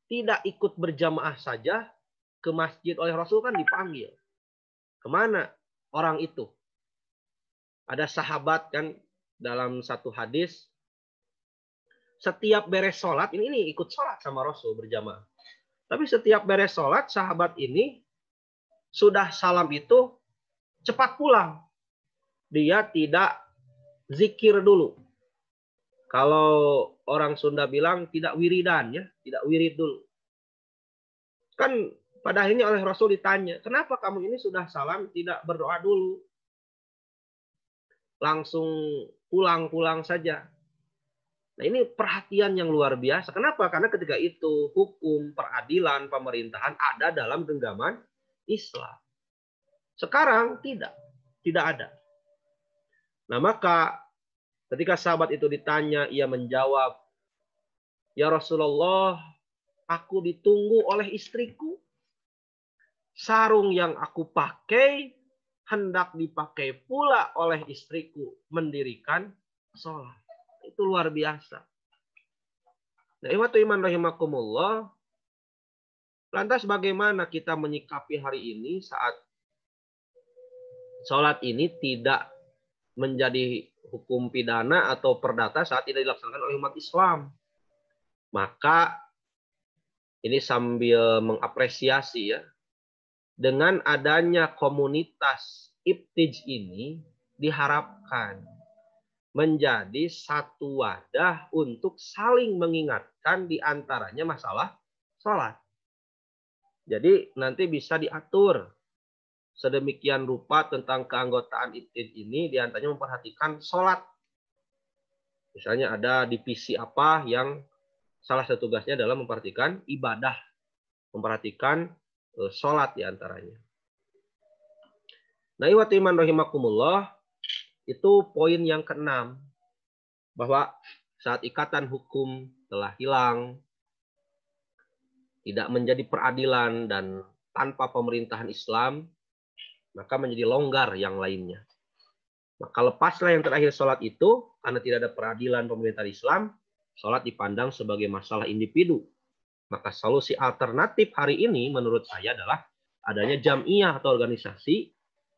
Tidak ikut berjamaah saja ke masjid oleh Rasul kan dipanggil. Kemana orang itu? Ada sahabat kan dalam satu hadis, setiap beres sholat, ini ikut sholat sama Rasul berjamaah. Tapi setiap beres sholat, sahabat ini sudah salam itu cepat pulang. Dia tidak zikir dulu. Kalau orang Sunda bilang tidak wiridan ya, tidak wirid dulu. Kan pada akhirnya oleh Rasul ditanya, kenapa kamu ini sudah salam tidak berdoa dulu? Langsung pulang saja. Nah, ini perhatian yang luar biasa. Kenapa? Karena ketika itu hukum, peradilan, pemerintahan ada dalam genggaman Islam. Sekarang tidak ada. Nah, maka ketika sahabat itu ditanya, ia menjawab, "Ya Rasulullah, aku ditunggu oleh istriku. Sarung yang aku pakai hendak dipakai pula oleh istriku, mendirikan sholat." Itu luar biasa. Nah, iman rahimakumullah. Lantas bagaimana kita menyikapi hari ini saat sholat ini tidak menjadi hukum pidana atau perdata saat tidak dilaksanakan oleh umat Islam? Maka ini sambil mengapresiasi ya, dengan adanya komunitas Ibtij ini diharapkan menjadi satu wadah untuk saling mengingatkan di antaranya masalah sholat. Jadi nanti bisa diatur sedemikian rupa tentang keanggotaan Ibtij ini, di antaranya memperhatikan sholat. Misalnya ada divisi apa yang salah satu tugasnya adalah memperhatikan ibadah, memperhatikan sholat di antaranya. Nah, ikhwati iman rahimakumullah, itu poin yang ke-6. Bahwa saat ikatan hukum telah hilang, tidak menjadi peradilan dan tanpa pemerintahan Islam, maka menjadi longgar yang lainnya. Maka lepaslah yang terakhir sholat itu, karena tidak ada peradilan pemerintahan Islam, sholat dipandang sebagai masalah individu. Maka solusi alternatif hari ini menurut saya adalah adanya jam'iyah atau organisasi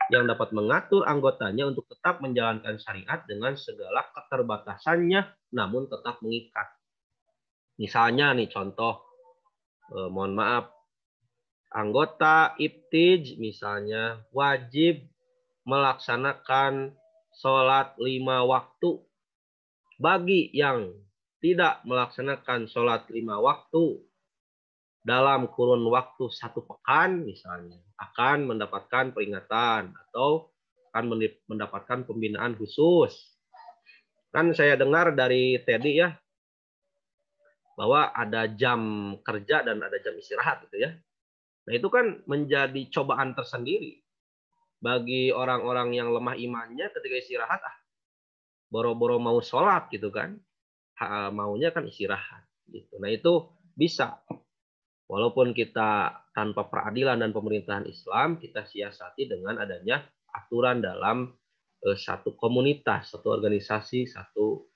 yang dapat mengatur anggotanya untuk tetap menjalankan syariat dengan segala keterbatasannya, namun tetap mengikat. Misalnya nih contoh, mohon maaf, anggota Ibtij misalnya wajib melaksanakan sholat 5 waktu. Bagi yang tidak melaksanakan sholat 5 waktu dalam kurun waktu 1 pekan misalnya, akan mendapatkan peringatan atau akan mendapatkan pembinaan khusus. Kan saya dengar dari Teddy ya, bahwa ada jam kerja dan ada jam istirahat gitu ya. Nah, itu kan menjadi cobaan tersendiri bagi orang-orang yang lemah imannya ketika istirahat, boro-boro mau sholat gitu kan. Maunya kan istirahat gitu. Nah, itu bisa. Walaupun kita tanpa peradilan dan pemerintahan Islam, kita siasati dengan adanya aturan dalam satu komunitas, satu organisasi, satu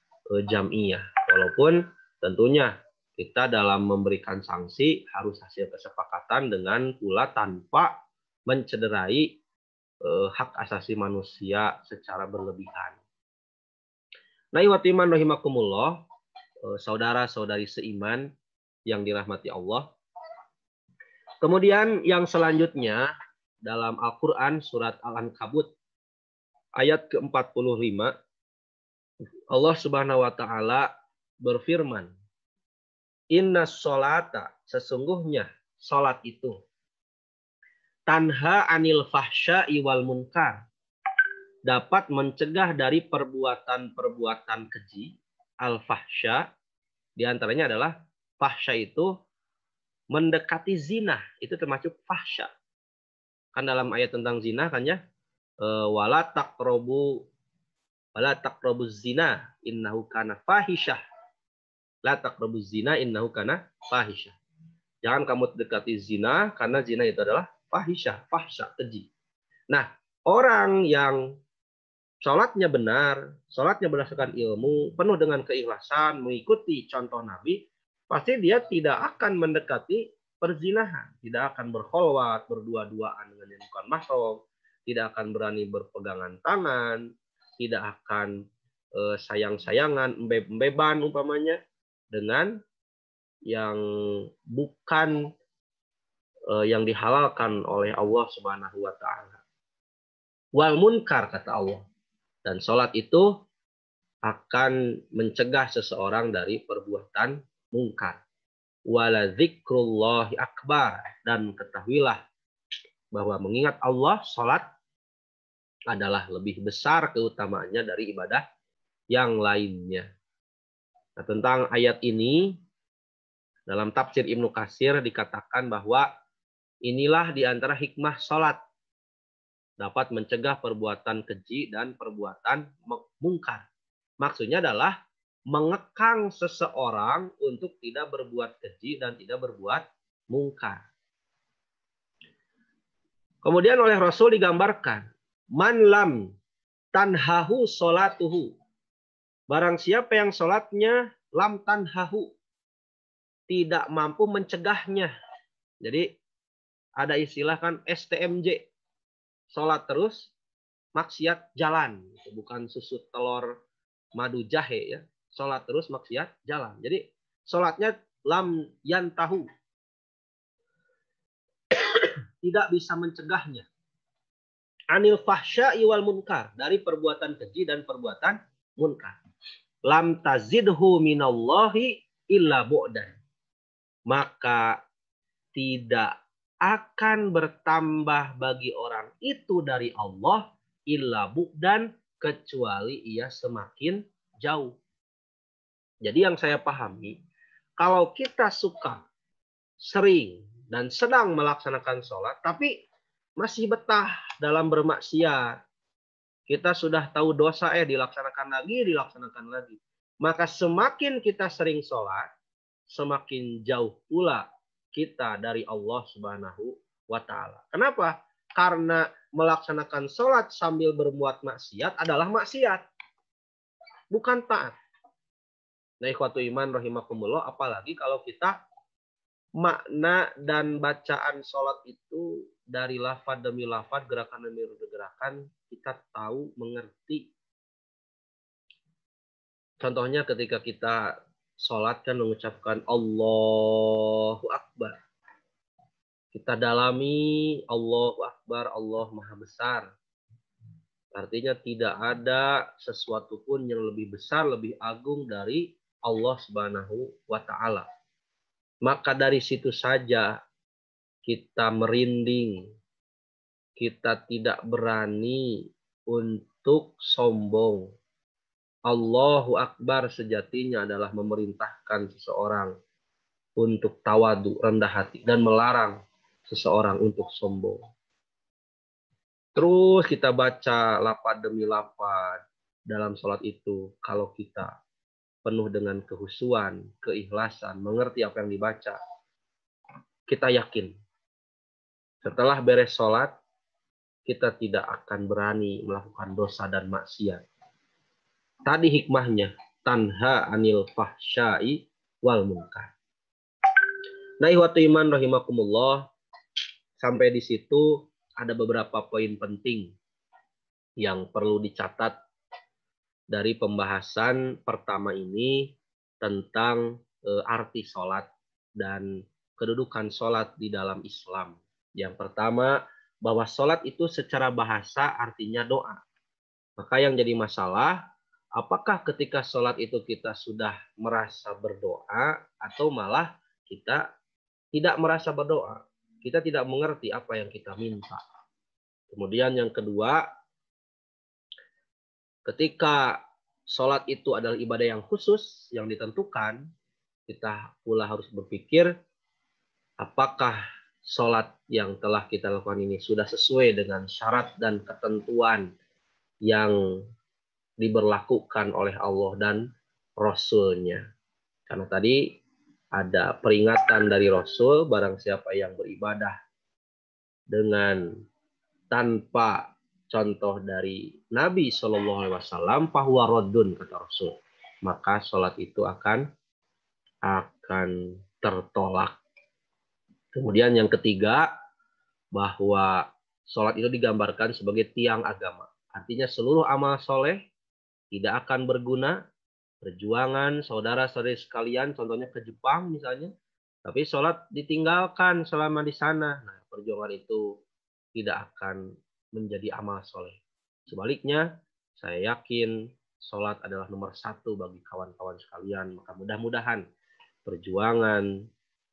jam'iyah. Walaupun tentunya kita dalam memberikan sanksi harus hasil kesepakatan dengan pula tanpa mencederai hak asasi manusia secara berlebihan. Nah, iwatiman rahimakumullah, saudara-saudari seiman yang dirahmati Allah. Kemudian yang selanjutnya dalam Al-Quran surat Al-Ankabut ayat ke-45, Allah Subhanahu wa Ta'ala berfirman, "Inna sholata," sesungguhnya sholat itu, "tanha anil fahsya'i wal munkar," dapat mencegah dari perbuatan-perbuatan keji. Al-fahsya diantaranya adalah fahsya itu mendekati zina, itu termasuk fahsya. Kan dalam ayat tentang zina kan ya, wala taqrabu zina innahu kana fahisyah. La taqrabu zina innahu kana fahisyah. Jangan kamu dekati zina karena zina itu adalah fahisyah, fahsya, keji. Nah, orang yang sholatnya benar, sholatnya berdasarkan ilmu, penuh dengan keikhlasan, mengikuti contoh Nabi, pasti dia tidak akan mendekati perzinahan, tidak akan berkholwat, berdua-duaan dengan yang bukan mahram, tidak akan berani berpegangan tangan, tidak akan sayang-sayangan, embe-embeban umpamanya dengan yang bukan yang dihalalkan oleh Allah Subhanahu wa Ta'ala. Wal munkar, kata Allah. Dan sholat itu akan mencegah seseorang dari perbuatan mungkar. Wala dzikrullahi akbar, dan ketahuilah bahwa mengingat Allah, sholat adalah lebih besar keutamaannya dari ibadah yang lainnya. Nah, tentang ayat ini dalam tafsir Ibnu Katsir dikatakan bahwa inilah di antara hikmah sholat dapat mencegah perbuatan keji dan perbuatan mungkar. Maksudnya adalah mengekang seseorang untuk tidak berbuat keji dan tidak berbuat mungkar. Kemudian oleh Rasul digambarkan, man lam tanhahu solatuhu. Barang siapa yang sholatnya lam tanhahu, tidak mampu mencegahnya. Jadi ada istilah kan STMJ, sholat terus, maksiat jalan. Bukan susut telur madu jahe ya. Sholat terus, maksiat jalan. Jadi sholatnya lam yantahu, tidak bisa mencegahnya. Anil fahsya'i wal munkar, dari perbuatan keji dan perbuatan munkar. Lam tazidhu minallahi illa bu'dan. Maka tidak akan bertambah bagi orang itu dari Allah illa bu'dan, kecuali ia semakin jauh. Jadi yang saya pahami, kalau kita suka, sering, dan sedang melaksanakan sholat, tapi masih betah dalam bermaksiat, kita sudah tahu dosa, dilaksanakan lagi. Maka semakin kita sering sholat, semakin jauh pula kita dari Allah Subhanahu wa Ta'ala. Kenapa? Karena melaksanakan sholat sambil berbuat maksiat adalah maksiat, bukan taat. Nah, ikhwatu iman rahimakumullah, apalagi kalau kita makna dan bacaan sholat itu dari lafaz demi lafaz, gerakan demi gerakan, kita tahu, mengerti. Contohnya ketika kita sholat kan mengucapkan Allahu Akbar. Kita dalami Allahu Akbar, Allah Maha Besar. Artinya tidak ada sesuatu pun yang lebih besar, lebih agung dari Allah Subhanahu wa Ta'ala. Maka dari situ saja kita merinding. Kita tidak berani untuk sombong. Allahu Akbar sejatinya adalah memerintahkan seseorang untuk tawadu, rendah hati, dan melarang seseorang untuk sombong. Terus kita baca lafaz demi lafaz dalam sholat itu. Kalau kita penuh dengan kehusuan, keikhlasan, mengerti apa yang dibaca, kita yakin setelah beres sholat, kita tidak akan berani melakukan dosa dan maksiat. Tadi hikmahnya, tanha anil fahsyai wal munkar. Nah, ikhwatu iman rahimakumullah, sampai di situ ada beberapa poin penting yang perlu dicatat dari pembahasan pertama ini tentang arti sholat dan kedudukan sholat di dalam Islam. Yang pertama, bahwa sholat itu secara bahasa artinya doa. Maka yang jadi masalah, apakah ketika sholat itu kita sudah merasa berdoa atau malah kita tidak merasa berdoa. Kita tidak mengerti apa yang kita minta. Kemudian yang kedua, ketika sholat itu adalah ibadah yang khusus, yang ditentukan, kita pula harus berpikir, apakah sholat yang telah kita lakukan ini sudah sesuai dengan syarat dan ketentuan yang diberlakukan oleh Allah dan Rasul-Nya. Karena tadi ada peringatan dari Rasul, barang siapa yang beribadah dengan tanpa contoh dari Nabi SAW, fahuwa raddun, kata Rasul. Maka sholat itu akan tertolak. Kemudian yang ketiga, bahwa sholat itu digambarkan sebagai tiang agama. Artinya seluruh amal soleh tidak akan berguna. Perjuangan saudara-saudari sekalian, contohnya ke Jepang misalnya, tapi sholat ditinggalkan selama di sana. Nah, perjuangan itu tidak akan menjadi amal soleh. Sebaliknya, saya yakin sholat adalah nomor satu bagi kawan-kawan sekalian. Maka mudah-mudahan perjuangan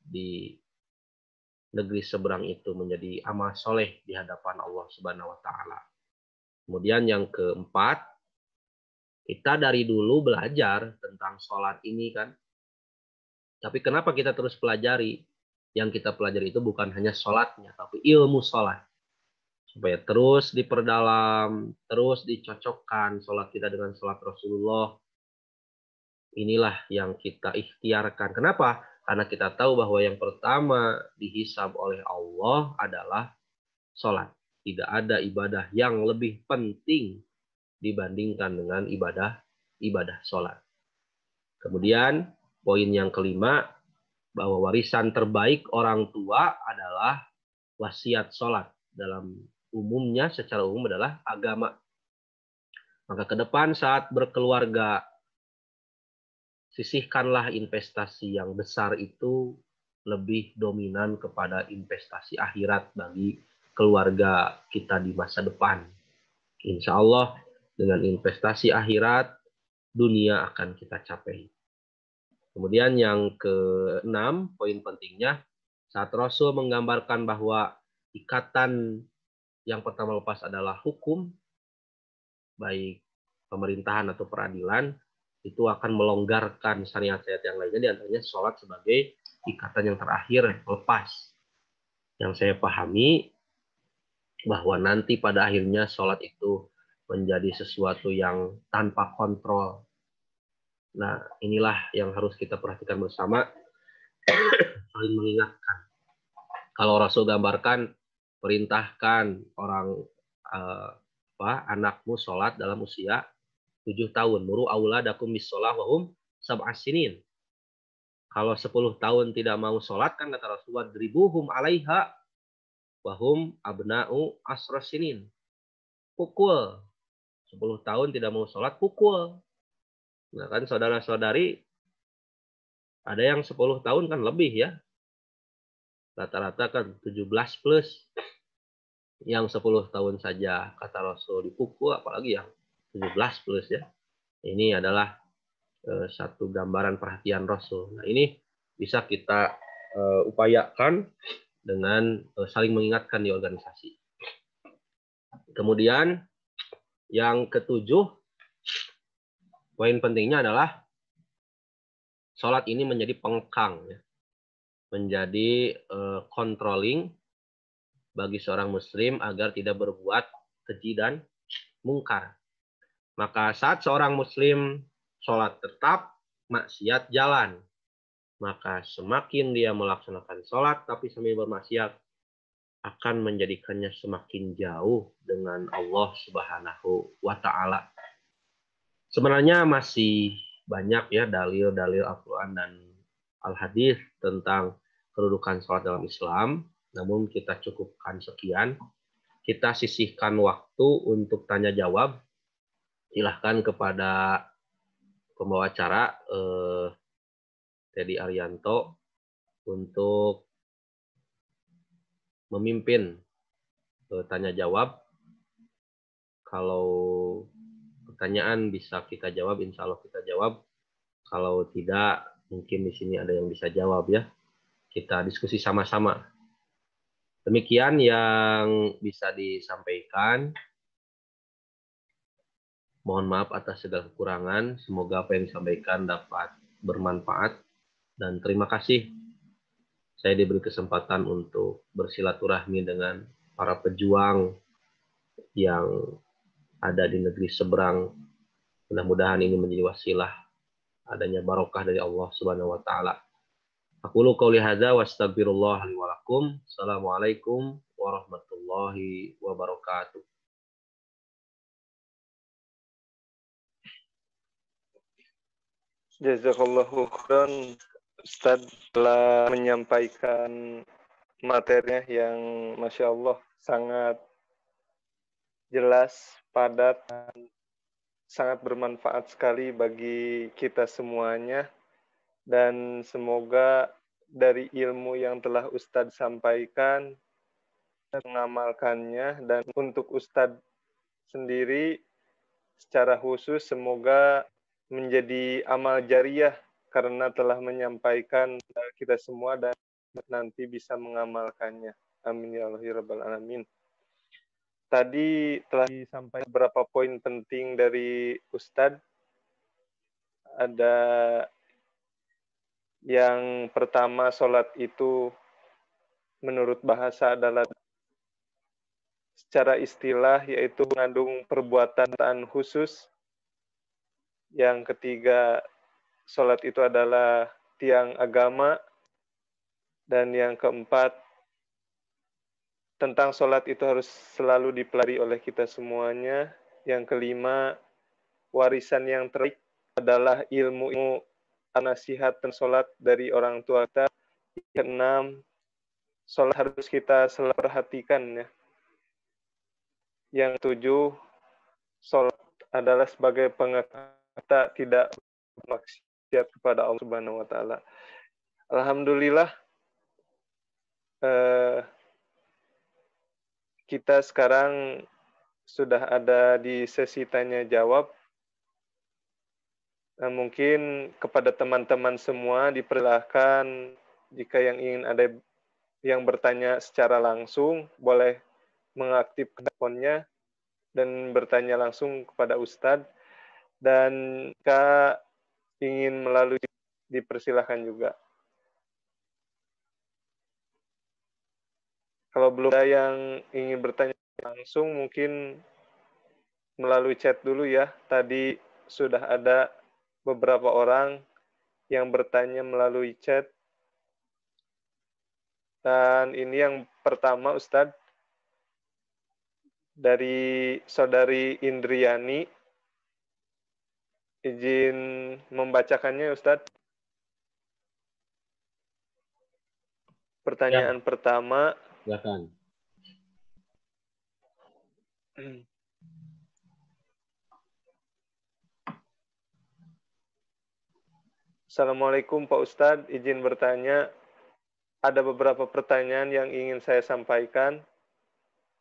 di negeri seberang itu menjadi amal soleh di hadapan Allah Subhanahu wa Ta'ala. Kemudian yang keempat, kita dari dulu belajar tentang sholat ini kan. Tapi kenapa kita terus pelajari? Yang kita pelajari itu bukan hanya sholatnya, tapi ilmu sholat. supaya terus diperdalam, terus dicocokkan sholat kita dengan sholat Rasulullah. Inilah yang kita ikhtiarkan. Kenapa? Karena kita tahu bahwa yang pertama dihisab oleh Allah adalah sholat. Tidak ada ibadah yang lebih penting dibandingkan dengan ibadah sholat. Kemudian poin yang kelima, bahwa warisan terbaik orang tua adalah wasiat sholat. Dalam umumnya, secara umum adalah agama. Maka ke depan saat berkeluarga, sisihkanlah investasi yang besar itu lebih dominan kepada investasi akhirat bagi keluarga kita di masa depan. Insya Allah dengan investasi akhirat, dunia akan kita capai. Kemudian yang keenam, poin pentingnya, saat Rasul menggambarkan bahwa ikatan yang pertama lepas adalah hukum, baik pemerintahan atau peradilan, itu akan melonggarkan syariat-syariat yang lainnya, di antaranya sholat sebagai ikatan yang terakhir lepas. Yang saya pahami bahwa nanti pada akhirnya sholat itu menjadi sesuatu yang tanpa kontrol. Nah, inilah yang harus kita perhatikan bersama, saling mengingatkan. Kalau Rasul gambarkan, perintahkan orang anakmu sholat dalam usia 7 tahun. Muru auladakum bis-sholah wa hum sab'as sinin. Kalau 10 tahun tidak mau sholat, kan kata Rasulullah, dribuhum alaiha wa hum abna'u asras sinin. Pukul. 10 tahun tidak mau sholat, pukul. Nah kan saudara-saudari, ada yang 10 tahun kan lebih ya. Rata-rata kan 17 plus. Yang 10 tahun saja kata Rasul dipukul, apalagi yang 17 plus ya. Ini adalah satu gambaran perhatian Rasul. Nah ini bisa kita upayakan dengan saling mengingatkan di organisasi. Kemudian yang ketujuh, poin pentingnya adalah sholat ini menjadi pengkang, ya. Menjadi controlling bagi seorang muslim agar tidak berbuat keji dan mungkar. Maka saat seorang muslim sholat tetap, maksiat jalan. Maka semakin dia melaksanakan sholat tapi sambil bermaksiat, akan menjadikannya semakin jauh dengan Allah Subhanahu wa Ta'ala. Sebenarnya masih banyak ya dalil-dalil Al-Quran dan Al-Hadis tentang kedudukan sholat dalam Islam. Namun kita cukupkan sekian. Kita sisihkan waktu untuk tanya jawab. Silahkan kepada pembawa acara Teddy Arianto untuk memimpin tanya jawab. Kalau pertanyaan bisa kita jawab, insya Allah kita jawab. Kalau tidak, mungkin di sini ada yang bisa jawab ya. Kita diskusi sama-sama. Demikian yang bisa disampaikan. Mohon maaf atas segala kekurangan. Semoga apa yang disampaikan dapat bermanfaat. Dan terima kasih saya diberi kesempatan untuk bersilaturahmi dengan para pejuang yang ada di negeri seberang. Mudah-mudahan ini menjadi wasilah adanya barokah dari Allah Subhanahu wa Ta'ala. Aqulu qouli hadza wa astaghfirullah li wa lakum. Assalamualaikum warahmatullahi wabarakatuh.
Jazakallahu khairan, Ustaz telah menyampaikan materinya yang Masya Allah sangat jelas, padat, dan sangat bermanfaat sekali bagi kita semuanya. Dan semoga dari ilmu yang telah Ustadz sampaikan, mengamalkannya, dan untuk Ustadz sendiri secara khusus semoga menjadi amal jariah karena telah menyampaikan kita semua dan nanti bisa mengamalkannya. Amin ya Allah ya Rabbal Alamin. Tadi telah disampaikan beberapa poin penting dari Ustadz. Ada yang pertama, sholat itu menurut bahasa adalah secara istilah, yaitu mengandung perbuatan khusus. Yang ketiga, sholat itu adalah tiang agama. Dan yang keempat, tentang sholat itu harus selalu dipelajari oleh kita semuanya. Yang kelima, warisan yang terbaik adalah ilmu nasihat dan sholat dari orang tua kita. Yang keenam, sholat harus kita selalu perhatikan. Ya. Yang tujuh, sholat adalah sebagai pengakuan kita tidak maksiat kepada Allah Subhanahu wa taala. Alhamdulillah kita sekarang sudah ada di sesi tanya jawab. Mungkin kepada teman-teman semua dipersilahkan jika yang ingin ada yang bertanya secara langsung boleh mengaktifkan teleponnya dan bertanya langsung kepada Ustadz. Dan jika ingin melalui dipersilahkan juga. Kalau belum ada yang ingin bertanya langsung, mungkin melalui chat dulu ya. Tadi sudah ada beberapa orang yang bertanya melalui chat. Dan ini yang pertama, Ustadz, dari Saudari Indriani. Izin membacakannya, Ustadz. Pertanyaan pertama.
Silakan.
Assalamualaikum Pak Ustadz, izin bertanya. Ada beberapa pertanyaan yang ingin saya sampaikan.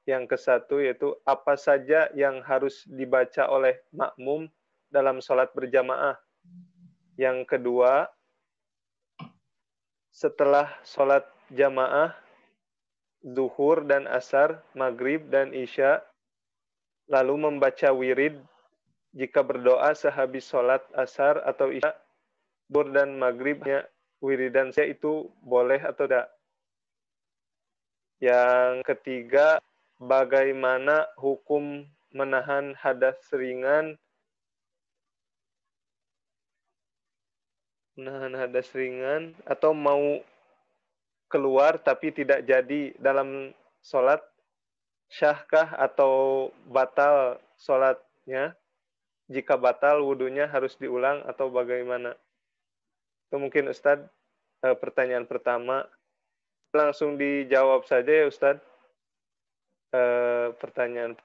Yang ke satu yaitu apa saja yang harus dibaca oleh makmum dalam sholat berjamaah. Yang kedua, setelah sholat jamaah, zuhur dan asar, maghrib dan isya, lalu membaca wirid jika berdoa sehabis sholat asar atau isya, zuhur dan maghribnya wiridan saya itu boleh atau tidak? Yang ketiga, bagaimana hukum menahan hadas ringan atau mau keluar tapi tidak jadi dalam sholat, syahkah atau batal sholatnya? Jika batal, wudunya harus diulang atau bagaimana? Itu mungkin Ustadz pertanyaan pertama. Langsung dijawab saja ya Ustadz. Pertanyaan.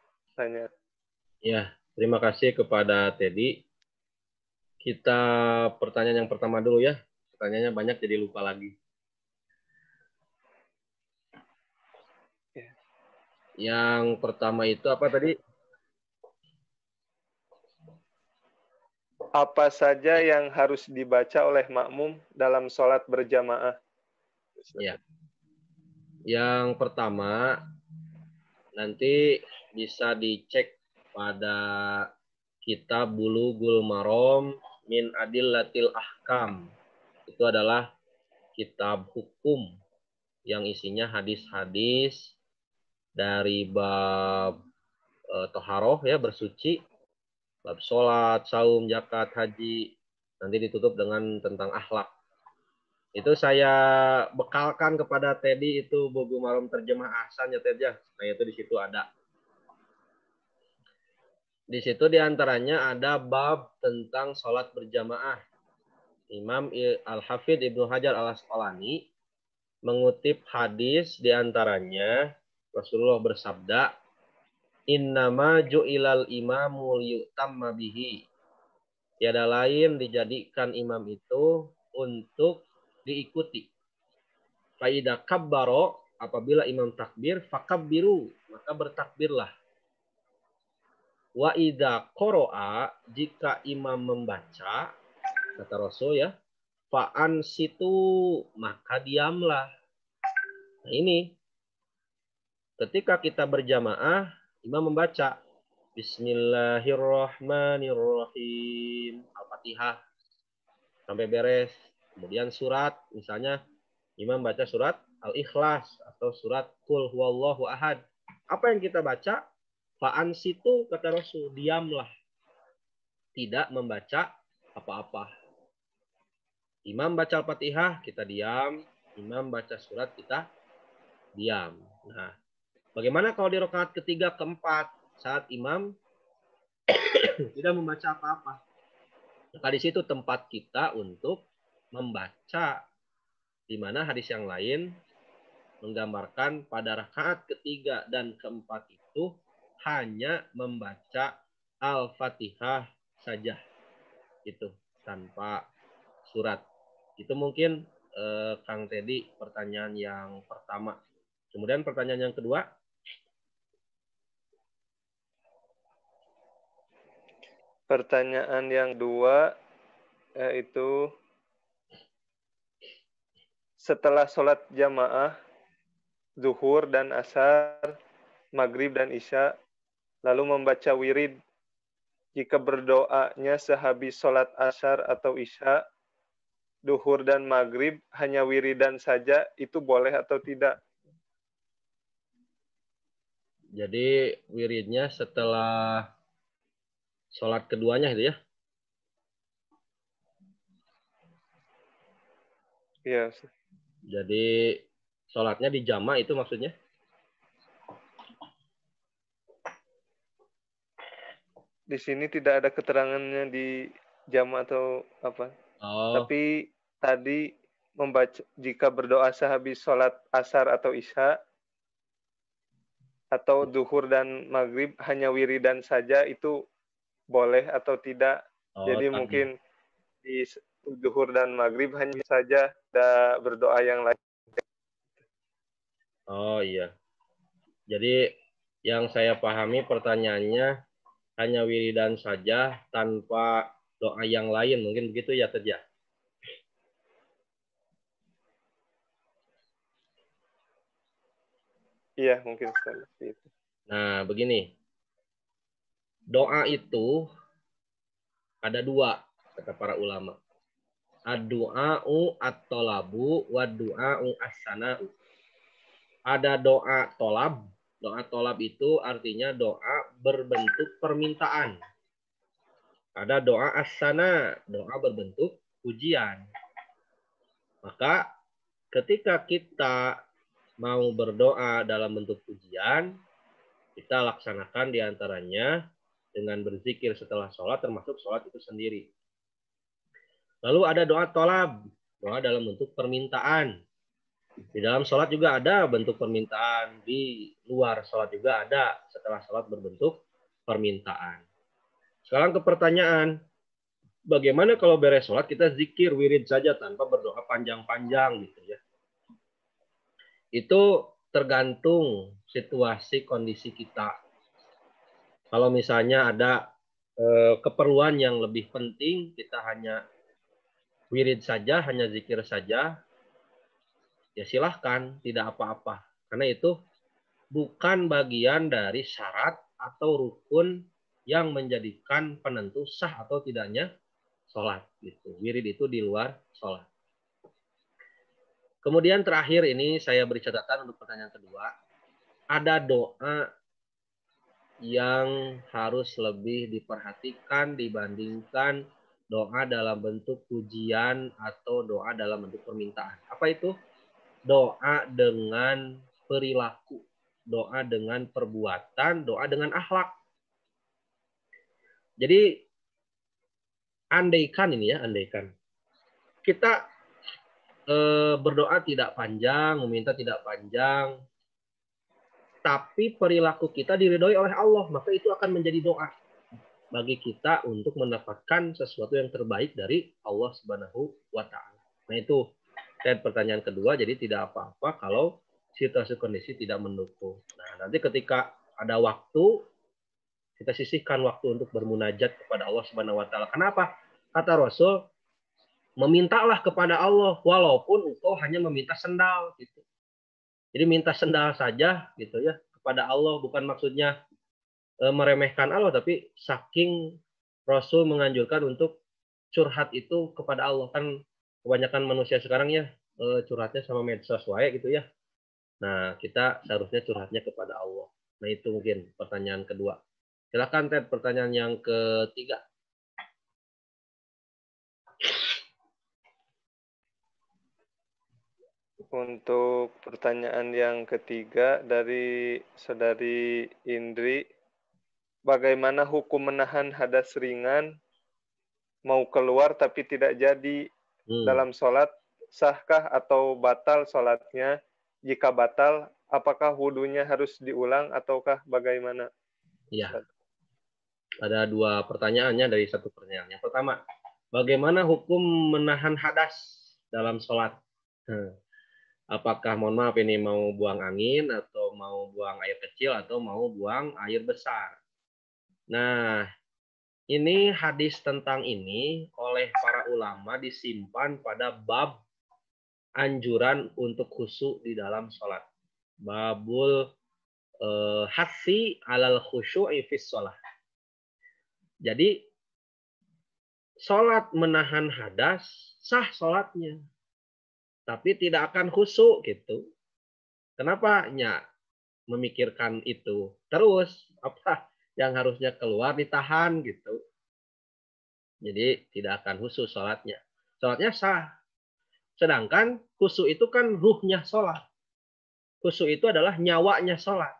Ya, terima kasih kepada Teddy. Kita pertanyaan yang pertama dulu ya. Pertanyaannya banyak jadi lupa lagi. Yang pertama itu apa tadi?
Apa saja yang harus dibaca oleh makmum dalam sholat berjamaah?
Ya. Yang pertama, nanti bisa dicek pada kitab Bulughul Maram min Adillatil Ahkam. Itu adalah kitab hukum yang isinya hadis-hadis dari bab toharoh ya, bersuci, bab sholat, saum, zakat, haji, nanti ditutup dengan tentang akhlak. Itu saya bekalkan kepada Teddy itu Bulughul Maram terjemah ahsan ya Teddy ya. Nah itu di situ ada. Di situ diantaranya ada bab tentang sholat berjamaah. Imam Al-Hafidh Ibnu Hajar Al-Asqalani mengutip hadis diantaranya Rasulullah bersabda, Innama ju'ilal imamu liyutamma bihi. Tiada lain dijadikan imam itu untuk diikuti. Faida kabbaro, apabila imam takbir, fakabbiru, maka bertakbirlah. Wa idza qara'a, jika imam membaca, kata Rasul ya, fa'an situ, maka diamlah. Nah ini, ketika kita berjamaah, imam membaca Bismillahirrahmanirrahim, Al-Fatihah sampai beres. Kemudian surat, misalnya imam baca surat Al-Ikhlas atau surat Qul Huwallahu Ahad. Apa yang kita baca? Fa'ansitu, kata Rasul, diamlah. Tidak membaca apa-apa. Imam baca Al-Fatihah, kita diam. Imam baca surat, kita diam. Nah, bagaimana kalau di rakaat ketiga, keempat, saat imam tidak membaca apa-apa? Maka di situ tempat kita untuk membaca, di mana hadis yang lain menggambarkan pada rakaat ketiga dan keempat itu hanya membaca Al-Fatihah saja, itu tanpa surat. Itu mungkin Kang Teddy pertanyaan yang pertama. Kemudian pertanyaan yang kedua.
Pertanyaan yang kedua yaitu setelah sholat jamaah zuhur dan asar, maghrib dan isya, lalu membaca wirid, jika berdoanya sehabis sholat asar atau isya, zuhur dan maghrib hanya wiridan saja, itu boleh atau tidak?
Jadi wiridnya setelah sholat keduanya itu ya?
Iya.
Jadi sholatnya di jama itu maksudnya?
Di sini tidak ada keterangannya di jama atau apa.
Oh.
Tapi tadi membaca jika berdoa sehabis sholat asar atau isya atau zuhur dan maghrib hanya wiridan saja, itu boleh atau tidak? Jadi
tadi.
mungkin di zuhur dan maghrib hanya saja ada berdoa yang lain.
Oh iya. Jadi yang saya pahami pertanyaannya hanya wiridan saja tanpa doa yang lain, mungkin begitu ya kerja.
Iya, mungkin seperti itu.
Nah, begini. Doa itu ada dua, kata para ulama. Ad-du'a'u at-tolabu wa du'a'u as-sana'u. Ada doa tolab. Doa tolab itu artinya doa berbentuk permintaan. Ada doa as-sana, doa berbentuk pujian. Maka ketika kita mau berdoa dalam bentuk pujian, kita laksanakan diantaranya dengan berzikir setelah sholat, termasuk sholat itu sendiri. Lalu ada doa tolab, doa dalam bentuk permintaan. Di dalam sholat juga ada bentuk permintaan, di luar sholat juga ada setelah sholat berbentuk permintaan. Sekarang ke pertanyaan, bagaimana kalau beres sholat kita zikir wirid saja tanpa berdoa panjang-panjang gitu ya? Itu tergantung situasi kondisi kita. Kalau misalnya ada keperluan yang lebih penting, kita hanya wirid saja, hanya zikir saja, ya silahkan, tidak apa-apa. Karena itu bukan bagian dari syarat atau rukun yang menjadikan penentu sah atau tidaknya sholat. Gitu. Wirid itu di luar sholat. Kemudian terakhir ini saya beri catatan untuk pertanyaan kedua. Ada doa yang harus lebih diperhatikan dibandingkan doa dalam bentuk pujian atau doa dalam bentuk permintaan. Apa itu? Doa dengan perilaku, doa dengan perbuatan, doa dengan akhlak. Jadi andaikan ini ya, andaikan kita berdoa tidak panjang, meminta tidak panjang, tapi perilaku kita diridhoi oleh Allah, maka itu akan menjadi doa bagi kita untuk mendapatkan sesuatu yang terbaik dari Allah Subhanahu wa taala. Nah, itu pertanyaan kedua, jadi tidak apa-apa kalau situasi kondisi tidak mendukung. Nah, nanti ketika ada waktu, kita sisihkan waktu untuk bermunajat kepada Allah Subhanahu wa taala. Kenapa? Kata Rasul, memintalah kepada Allah walaupun engkau hanya meminta sendal gitu. Jadi minta sendal saja gitu ya kepada Allah, bukan maksudnya meremehkan Allah, tapi saking Rasul menganjurkan untuk curhat itu kepada Allah. Kan kebanyakan manusia sekarang ya curhatnya sama medsos wae gitu ya. Nah, kita seharusnya curhatnya kepada Allah. Nah, itu mungkin pertanyaan kedua. Silakan Ted, pertanyaan yang ketiga.
Untuk pertanyaan yang ketiga dari Saudari Indri, bagaimana hukum menahan hadas ringan mau keluar tapi tidak jadi dalam sholat, sahkah atau batal sholatnya? Jika batal, apakah wudhunya harus diulang ataukah bagaimana?
Ya, ada dua pertanyaannya dari satu pertanyaan. Yang pertama, bagaimana hukum menahan hadas dalam sholat? Apakah, mohon maaf, ini mau buang angin atau mau buang air kecil atau mau buang air besar? Nah, ini hadis tentang ini oleh para ulama disimpan pada bab anjuran untuk khusyuk di dalam sholat. Babul hasi alal khusyu'i fis sholat. Jadi, sholat menahan hadas, sah sholatnya. Tapi tidak akan khusyuk gitu. Kenapa? Ya, memikirkan itu. Terus, apa yang harusnya keluar ditahan gitu. Jadi, tidak akan khusyuk sholatnya. Sholatnya sah. Sedangkan khusyuk itu kan ruhnya sholat. Khusyuk itu adalah nyawanya sholat.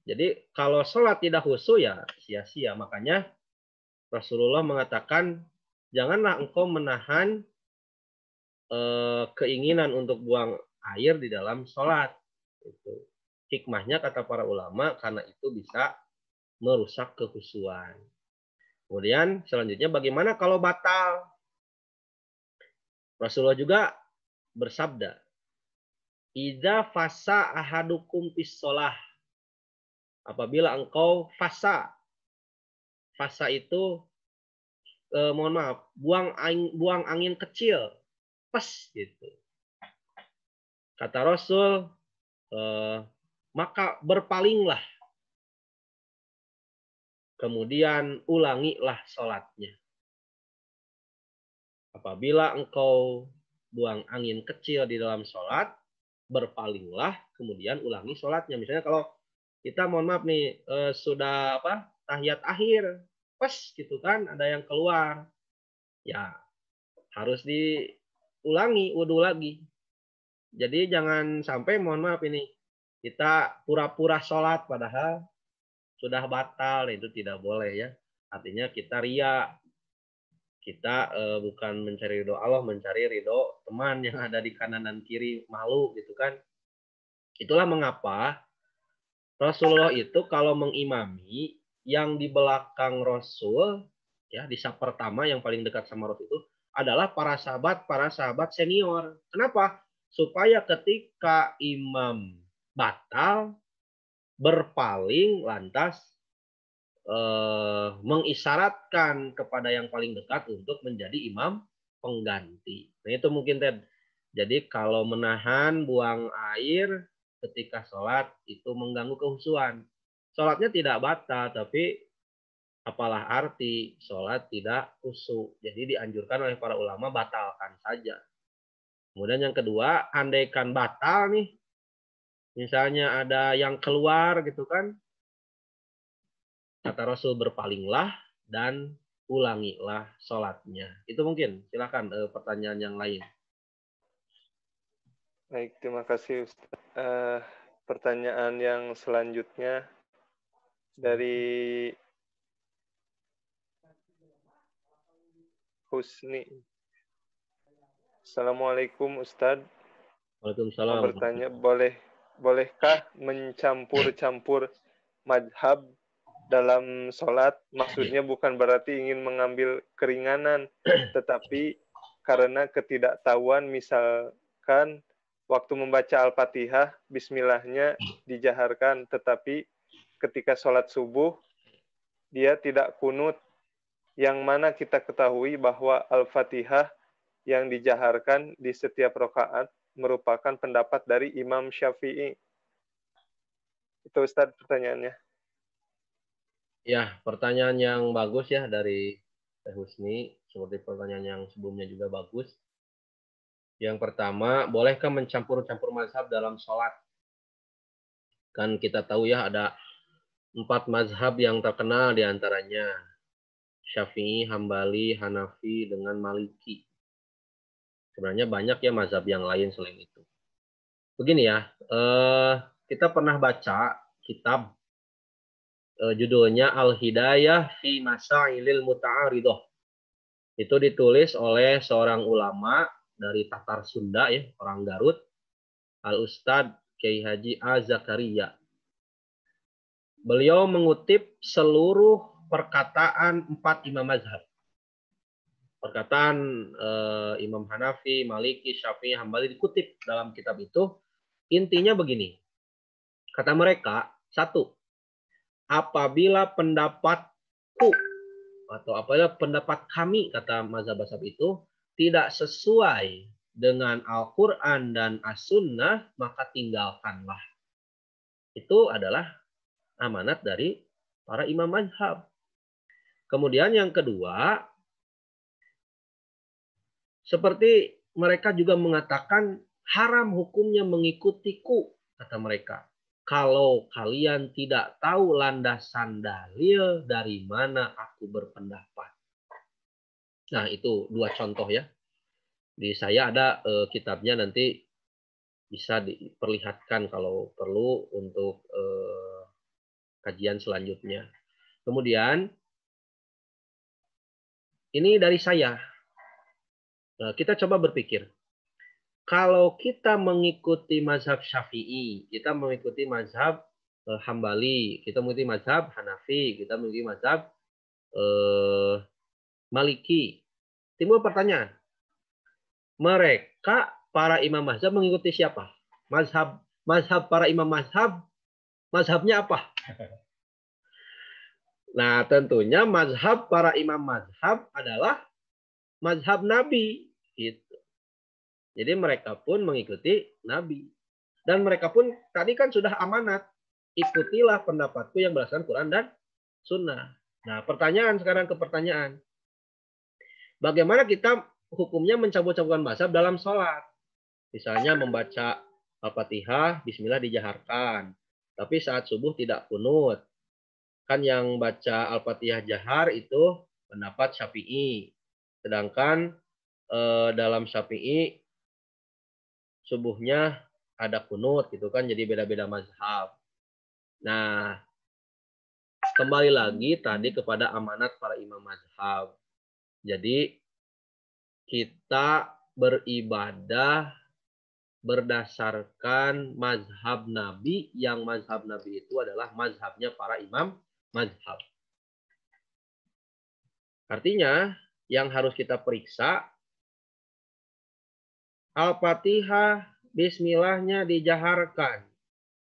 Jadi kalau sholat tidak khusyuk ya sia-sia. Makanya Rasulullah mengatakan janganlah engkau menahan keinginan untuk buang air di dalam sholat. Itu hikmahnya kata para ulama karena itu bisa merusak kekhusyuan. Kemudian selanjutnya bagaimana kalau batal? Rasulullah juga bersabda, "Idza fasa ahadukum fis shalah." Apabila engkau fasa itu mohon maaf, buang angin kecil, pas gitu. Kata Rasul, maka berpalinglah, kemudian ulangilah sholatnya. Apabila engkau buang angin kecil di dalam sholat, berpalinglah, kemudian ulangi sholatnya. Misalnya kalau kita mohon maaf nih sudah tahiyat akhir, pas gitu kan, ada yang keluar, ya harus diulangi wudhu lagi. Jadi jangan sampai mohon maaf ini kita pura-pura sholat padahal sudah batal, itu tidak boleh ya. Artinya kita ria. Kita bukan mencari ridho Allah, mencari ridho teman yang ada di kanan dan kiri, malu gitu kan. Itulah mengapa Rasulullah itu kalau mengimami yang di belakang Rasul, ya di saf pertama yang paling dekat sama Rasul itu adalah para sahabat senior. Kenapa? Supaya ketika imam batal, berpaling lantas mengisyaratkan kepada yang paling dekat untuk menjadi imam pengganti. Nah itu mungkin Ted. Jadi kalau menahan buang air ketika sholat itu mengganggu kekhusyuan. Sholatnya tidak batal, tapi apalah arti sholat tidak khusyuk. Jadi dianjurkan oleh para ulama batalkan saja. Kemudian yang kedua, andaikan batal nih, misalnya ada yang keluar gitu kan, kata Rasul berpalinglah dan ulangilah sholatnya. Itu mungkin. Silakan pertanyaan yang lain.
Baik, terima kasih Ustaz. Pertanyaan yang selanjutnya dari Husni. Assalamualaikum Ustadz.
Waalaikumsalam.
Mau bertanya, bolehkah mencampur-campur madhab dalam sholat? Maksudnya bukan berarti ingin mengambil keringanan, tetapi karena ketidaktahuan, misalkan waktu membaca Al-Fatihah, bismillahnya dijaharkan, tetapi ketika sholat subuh, dia tidak kunut, yang mana kita ketahui bahwa Al-Fatihah yang dijaharkan di setiap rakaat merupakan pendapat dari Imam Syafi'i. Itu Ustaz pertanyaannya.
Ya, pertanyaan yang bagus ya dari Teh Husni. Seperti pertanyaan yang sebelumnya juga bagus. Yang pertama, bolehkah mencampur-campur mazhab dalam sholat? Kan kita tahu ya ada 4 mazhab yang terkenal diantaranya Syafi'i, Hambali, Hanafi, dengan Maliki. Sebenarnya banyak ya mazhab yang lain selain itu. Begini ya, kita pernah baca kitab judulnya Al-Hidayah fi Masailil Muta'aridah. Itu ditulis oleh seorang ulama dari Tatar Sunda ya, orang Garut, Al-Ustadz Kiai Haji A. Zakaria. Beliau mengutip seluruh perkataan 4 imam mazhab. Perkataan Imam Hanafi, Maliki, Syafi'i, Hambali dikutip dalam kitab itu. Intinya begini. Kata mereka, 1. Apabila pendapatku atau apabila pendapat kami, kata mazhab-mazhab itu, tidak sesuai dengan Al-Quran dan As-Sunnah, maka tinggalkanlah. Itu adalah amanat dari para imam mazhab. Kemudian yang kedua, seperti mereka juga mengatakan haram hukumnya mengikutiku, kata mereka. Kalau kalian tidak tahu landasan dalil, dari mana aku berpendapat. Nah, itu 2 contoh ya. Di saya ada kitabnya, nanti bisa diperlihatkan kalau perlu untuk kajian selanjutnya. Kemudian, ini dari saya. Kita coba berpikir. Kalau kita mengikuti mazhab Syafi'i, kita mengikuti mazhab Hambali, kita mengikuti mazhab Hanafi, kita mengikuti mazhab Maliki. Timbul pertanyaan, mereka para imam mazhab mengikuti siapa? Mazhab para imam mazhabnya apa? Nah, tentunya mazhab para imam mazhab adalah mazhab Nabi. Gitu. Jadi mereka pun mengikuti Nabi. Dan mereka pun tadi kan sudah amanat. Ikutilah pendapatku yang berdasarkan Quran dan Sunnah. Nah, pertanyaan sekarang ke pertanyaan. Bagaimana kita hukumnya mencabut-cabutkan mazhab dalam sholat? Misalnya membaca Al-Fatihah, Bismillah dijaharkan. Tapi saat subuh tidak kunut. Kan yang baca Al-Fatihah jahar itu pendapat Syafi'i. Sedangkan dalam Syafi'i subuhnya ada kunut gitu kan, jadi beda-beda mazhab. Nah, kembali lagi tadi kepada amanat para imam mazhab. Jadi kita beribadah berdasarkan mazhab Nabi, yang mazhab Nabi itu adalah mazhabnya para imam mazhab. Artinya yang harus kita periksa, Al-Fatihah Bismillahnya dijaharkan.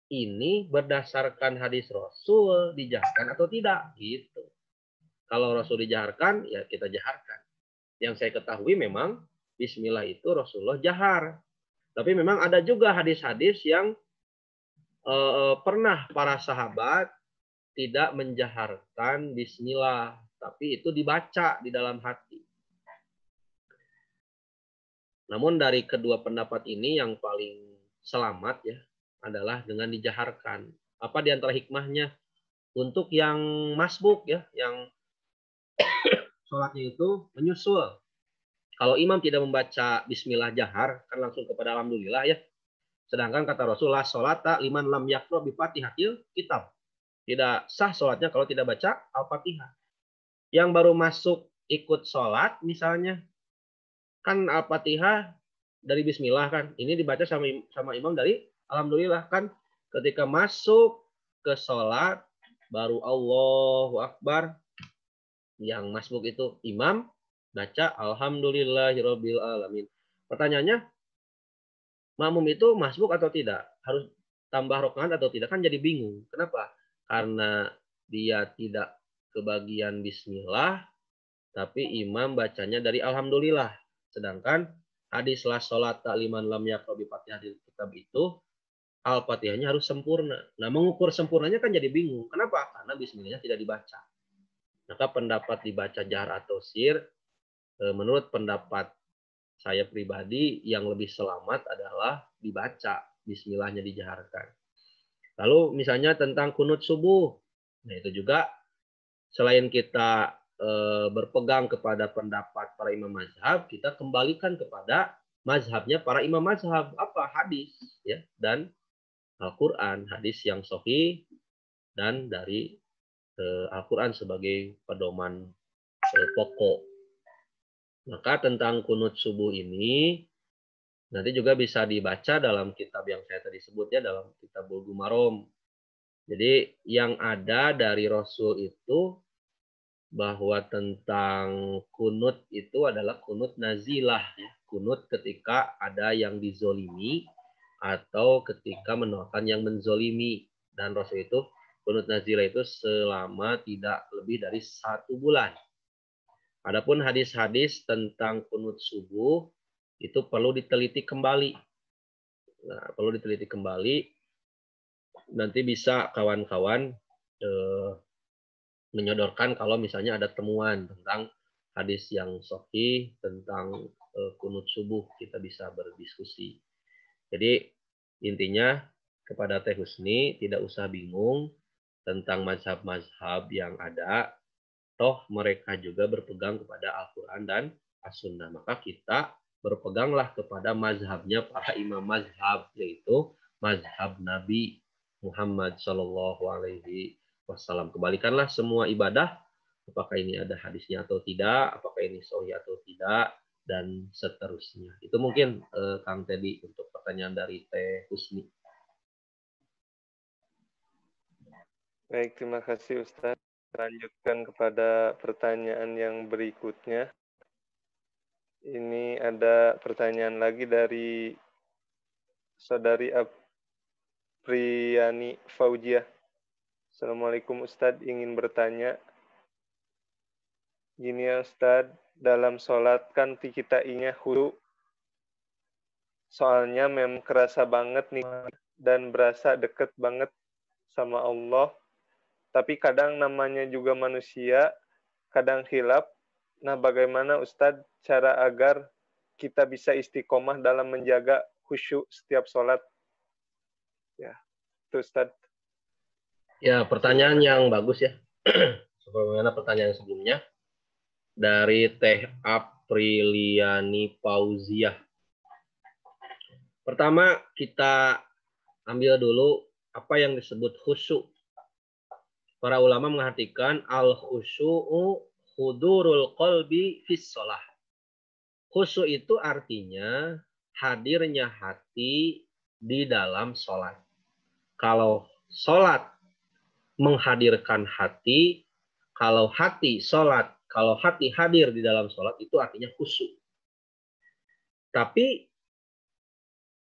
Ini berdasarkan hadis Rasul dijaharkan atau tidak? Gitu. Kalau Rasul dijaharkan, ya kita jaharkan. Yang saya ketahui memang Bismillah itu Rasulullah jahar. Tapi memang ada juga hadis-hadis yang pernah para sahabat tidak menjaharkan Bismillah. Tapi itu dibaca di dalam hati. Namun dari kedua pendapat ini yang paling selamat ya adalah dengan dijaharkan. Apa di antara hikmahnya? Untuk yang masbuk ya, yang sholatnya itu menyusul. Kalau imam tidak membaca Bismillah jahar, kan langsung kepada Alhamdulillah ya. Sedangkan kata Rasulullah, sholata liman lam yaqra bi Fatihatil kitab. Tidak sah sholatnya kalau tidak baca Al-Fatihah. Yang baru masuk ikut sholat misalnya, kan Al-Fatihah dari Bismillah kan. Ini dibaca sama imam dari Alhamdulillah kan. Ketika masuk ke sholat, baru Allahu Akbar. Yang masbuk itu imam baca Alhamdulillahirabbil alamin. Pertanyaannya, makmum itu masbuk atau tidak? Harus tambah rakaat atau tidak? Kan jadi bingung. Kenapa? Karena dia tidak kebagian Bismillah, tapi imam bacanya dari Alhamdulillah. Sedangkan hadis la sholat liman lam yaqra bi Fatihatil kitab itu Al-Fatihahnya harus sempurna. Nah, mengukur sempurnanya kan jadi bingung. Kenapa? Karena Bismillahnya tidak dibaca. Maka pendapat dibaca jahar atau sir, menurut pendapat saya pribadi yang lebih selamat adalah dibaca, Bismillahnya dijaharkan. Lalu misalnya tentang kunut subuh. Nah, itu juga selain kita berpegang kepada pendapat para imam mazhab, kita kembalikan kepada mazhabnya para imam mazhab. Apa? Hadis, ya, dan Al-Quran, hadis yang sahih dan dari Al-Quran sebagai pedoman pokok. Maka tentang kunut subuh ini nanti juga bisa dibaca dalam kitab yang saya tadi sebut, ya, dalam kitab Bulughul Maram. Jadi yang ada dari Rasul itu bahwa tentang kunut itu adalah kunut nazilah, ya. Kunut ketika ada yang dizolimi atau ketika menolakkan yang menzolimi. Dan Rasul itu kunut nazilah itu selama tidak lebih dari 1 bulan. Adapun hadis-hadis tentang kunut subuh itu perlu diteliti kembali. Nah, perlu diteliti kembali. Nanti bisa kawan-kawan menyodorkan kalau misalnya ada temuan tentang hadis yang sahih tentang kunut subuh, kita bisa berdiskusi. Jadi intinya kepada Teh Husni tidak usah bingung tentang mazhab-mazhab yang ada, toh mereka juga berpegang kepada Al-Quran dan As-Sunnah. Maka kita berpeganglah kepada mazhabnya para imam mazhab, yaitu mazhab Nabi Muhammad Shallallahu Alaihi Wasallam. Kembalikanlah semua ibadah, apakah ini ada hadisnya atau tidak, apakah ini sahih atau tidak, dan seterusnya. Itu mungkin Kang Teddy untuk pertanyaan dari Teh Husni.
Baik, terima kasih Ustaz. Lanjutkan kepada pertanyaan yang berikutnya. Ini ada pertanyaan lagi dari Saudari Apriani Faujiah. Assalamualaikum Ustadz, ingin bertanya. Gini ya Ustadz, dalam sholat kan kita ingin khusyuk. Soalnya memang kerasa banget nih dan berasa deket banget sama Allah. Tapi kadang namanya juga manusia, kadang khilaf. Nah, bagaimana Ustadz cara agar kita bisa istiqomah dalam menjaga khusyuk setiap sholat? Ya, itu Ustadz.
Ya, pertanyaan yang bagus, ya. Sebagaimana pertanyaan sebelumnya dari Teh Apriliani Fauziah. Pertama, kita ambil dulu apa yang disebut khusyuk. Para ulama mengartikan al-khusyu'u hudurul qalbi fis shalah. Khusyuk itu artinya hadirnya hati di dalam sholat. Kalau sholat menghadirkan hati, kalau hati sholat, kalau hati hadir di dalam sholat, itu artinya khusyuk. Tapi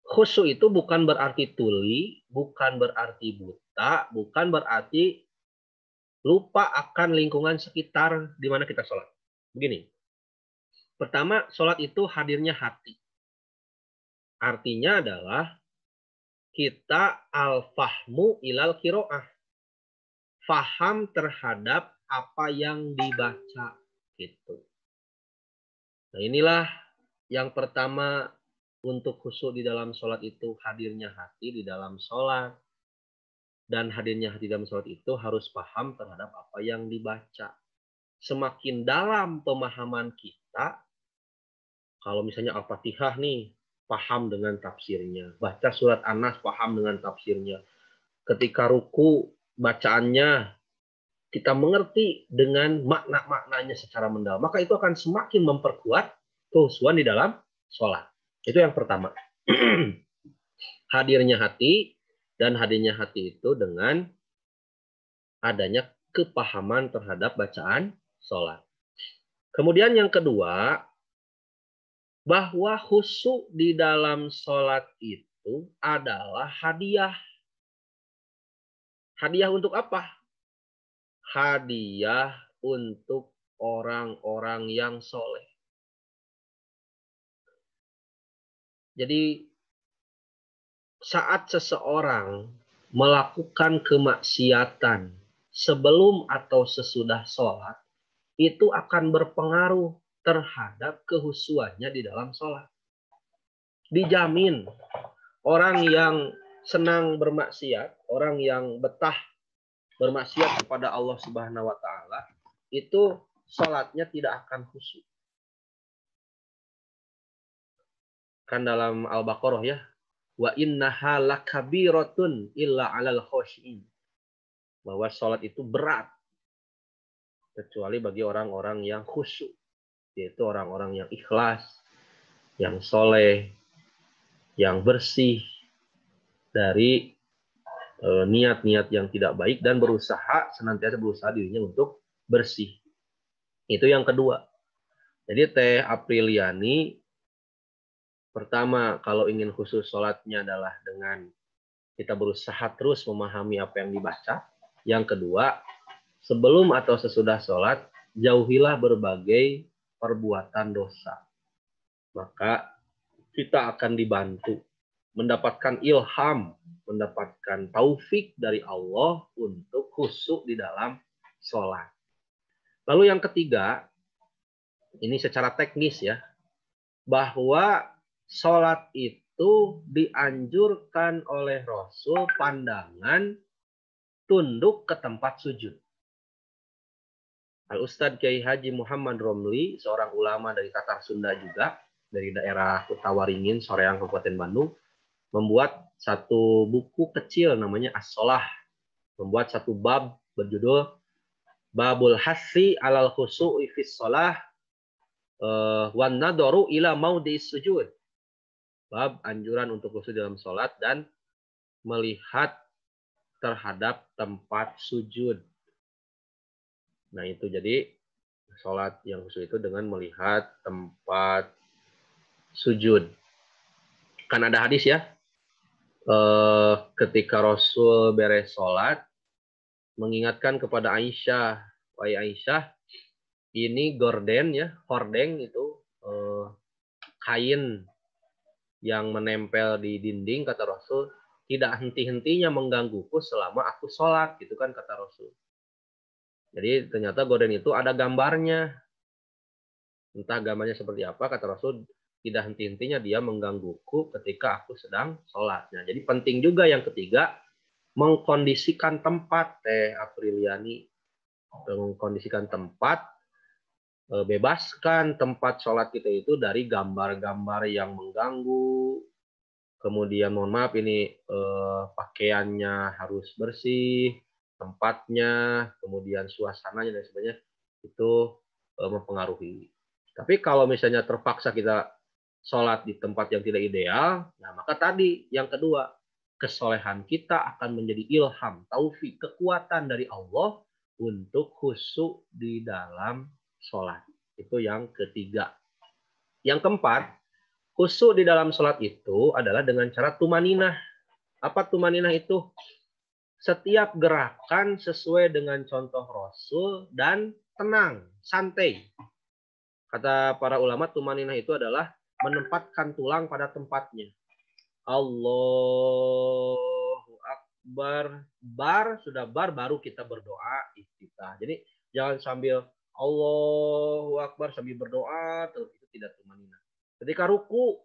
khusyuk itu bukan berarti tuli, bukan berarti buta, bukan berarti lupa akan lingkungan sekitar di mana kita sholat. Begini, pertama, sholat itu hadirnya hati. Artinya adalah kita al-fahmu ilal kiro'ah. Faham terhadap apa yang dibaca. Gitu. Nah, inilah yang pertama untuk khusyuk di dalam sholat itu hadirnya hati di dalam sholat. Dan hadirnya hati dalam sholat itu harus paham terhadap apa yang dibaca. Semakin dalam pemahaman kita, kalau misalnya Al-Fatihah nih, paham dengan tafsirnya. Baca surat An-Nas, paham dengan tafsirnya. Ketika ruku, bacaannya, kita mengerti dengan makna-maknanya secara mendalam. Maka itu akan semakin memperkuat kekhusyuan di dalam sholat. Itu yang pertama. Hadirnya hati, dan hadirnya hati itu dengan adanya kepahaman terhadap bacaan sholat. Kemudian yang kedua, bahwa khusyuk di dalam sholat itu adalah hadiah. Hadiah untuk apa? Hadiah untuk orang-orang yang soleh. Jadi saat seseorang melakukan kemaksiatan sebelum atau sesudah sholat, itu akan berpengaruh terhadap kekhusyuannya di dalam sholat. Dijamin orang yang senang bermaksiat, orang yang betah bermaksiat kepada Allah Subhanahu wa taala, itu salatnya tidak akan khusyuk. Kan dalam Al-Baqarah ya, wa innaha lakabiratun illa 'alal khosyin. Bahwa salat itu berat kecuali bagi orang-orang yang khusyuk, yaitu orang-orang yang ikhlas, yang soleh, yang bersih dari niat-niat yang tidak baik dan senantiasa berusaha dirinya untuk bersih. Itu yang kedua. Jadi Teh Apriliani, pertama kalau ingin khusus sholatnya adalah dengan kita berusaha terus memahami apa yang dibaca. Yang kedua, sebelum atau sesudah sholat, jauhilah berbagai perbuatan dosa. Maka kita akan dibantu mendapatkan ilham, mendapatkan taufik dari Allah untuk khusyuk di dalam sholat. Lalu yang ketiga, ini secara teknis ya, bahwa sholat itu dianjurkan oleh Rasul pandangan tunduk ke tempat sujud. Al-Ustadz Kiai Haji Muhammad Romli, seorang ulama dari Tatar Sunda juga, dari daerah Kutawaringin, Soreang, Kabupaten Bandung, membuat satu buku kecil namanya As-Sholah. Membuat satu bab berjudul Babul Hassi alal khusu'i fis sholah wan nadoru ila maudhi'is sujud. Bab anjuran untuk khusyuk dalam sholat dan melihat terhadap tempat sujud. Nah itu jadi sholat yang khusyuk itu dengan melihat tempat sujud. Kan ada hadis ya, ketika Rasul beres sholat mengingatkan kepada Aisyah, wahai Aisyah, ini gorden ya, hordeng itu kain yang menempel di dinding, kata Rasul, tidak henti-hentinya menggangguku selama aku sholat, gitu kan kata Rasul. Jadi ternyata gorden itu ada gambarnya. Entah gambarnya seperti apa, kata Rasul, tidak henti-hentinya dia menggangguku ketika aku sedang sholat. Nah, jadi penting juga yang ketiga, mengkondisikan tempat, Teh Apriliani. Mengkondisikan tempat, bebaskan tempat sholat kita itu dari gambar-gambar yang mengganggu. Kemudian mohon maaf ini pakaiannya harus bersih, tempatnya, kemudian suasananya dan sebagainya, itu mempengaruhi. Tapi kalau misalnya terpaksa kita sholat di tempat yang tidak ideal, nah maka tadi yang kedua, kesolehan kita akan menjadi ilham, taufik, kekuatan dari Allah untuk khusyuk di dalam sholat. Itu yang ketiga. Yang keempat, khusyuk di dalam sholat itu adalah dengan cara tumaninah. Apa tumaninah itu? Setiap gerakan sesuai dengan contoh Rasul dan tenang, santai. Kata para ulama, tumaninah itu adalah menempatkan tulang pada tempatnya. Allahu Akbar. Sudah baru kita berdoa iftitah. Jadi jangan sambil Allahu Akbar sambil berdoa, terus itu tidak tumaninah. Ketika ruku,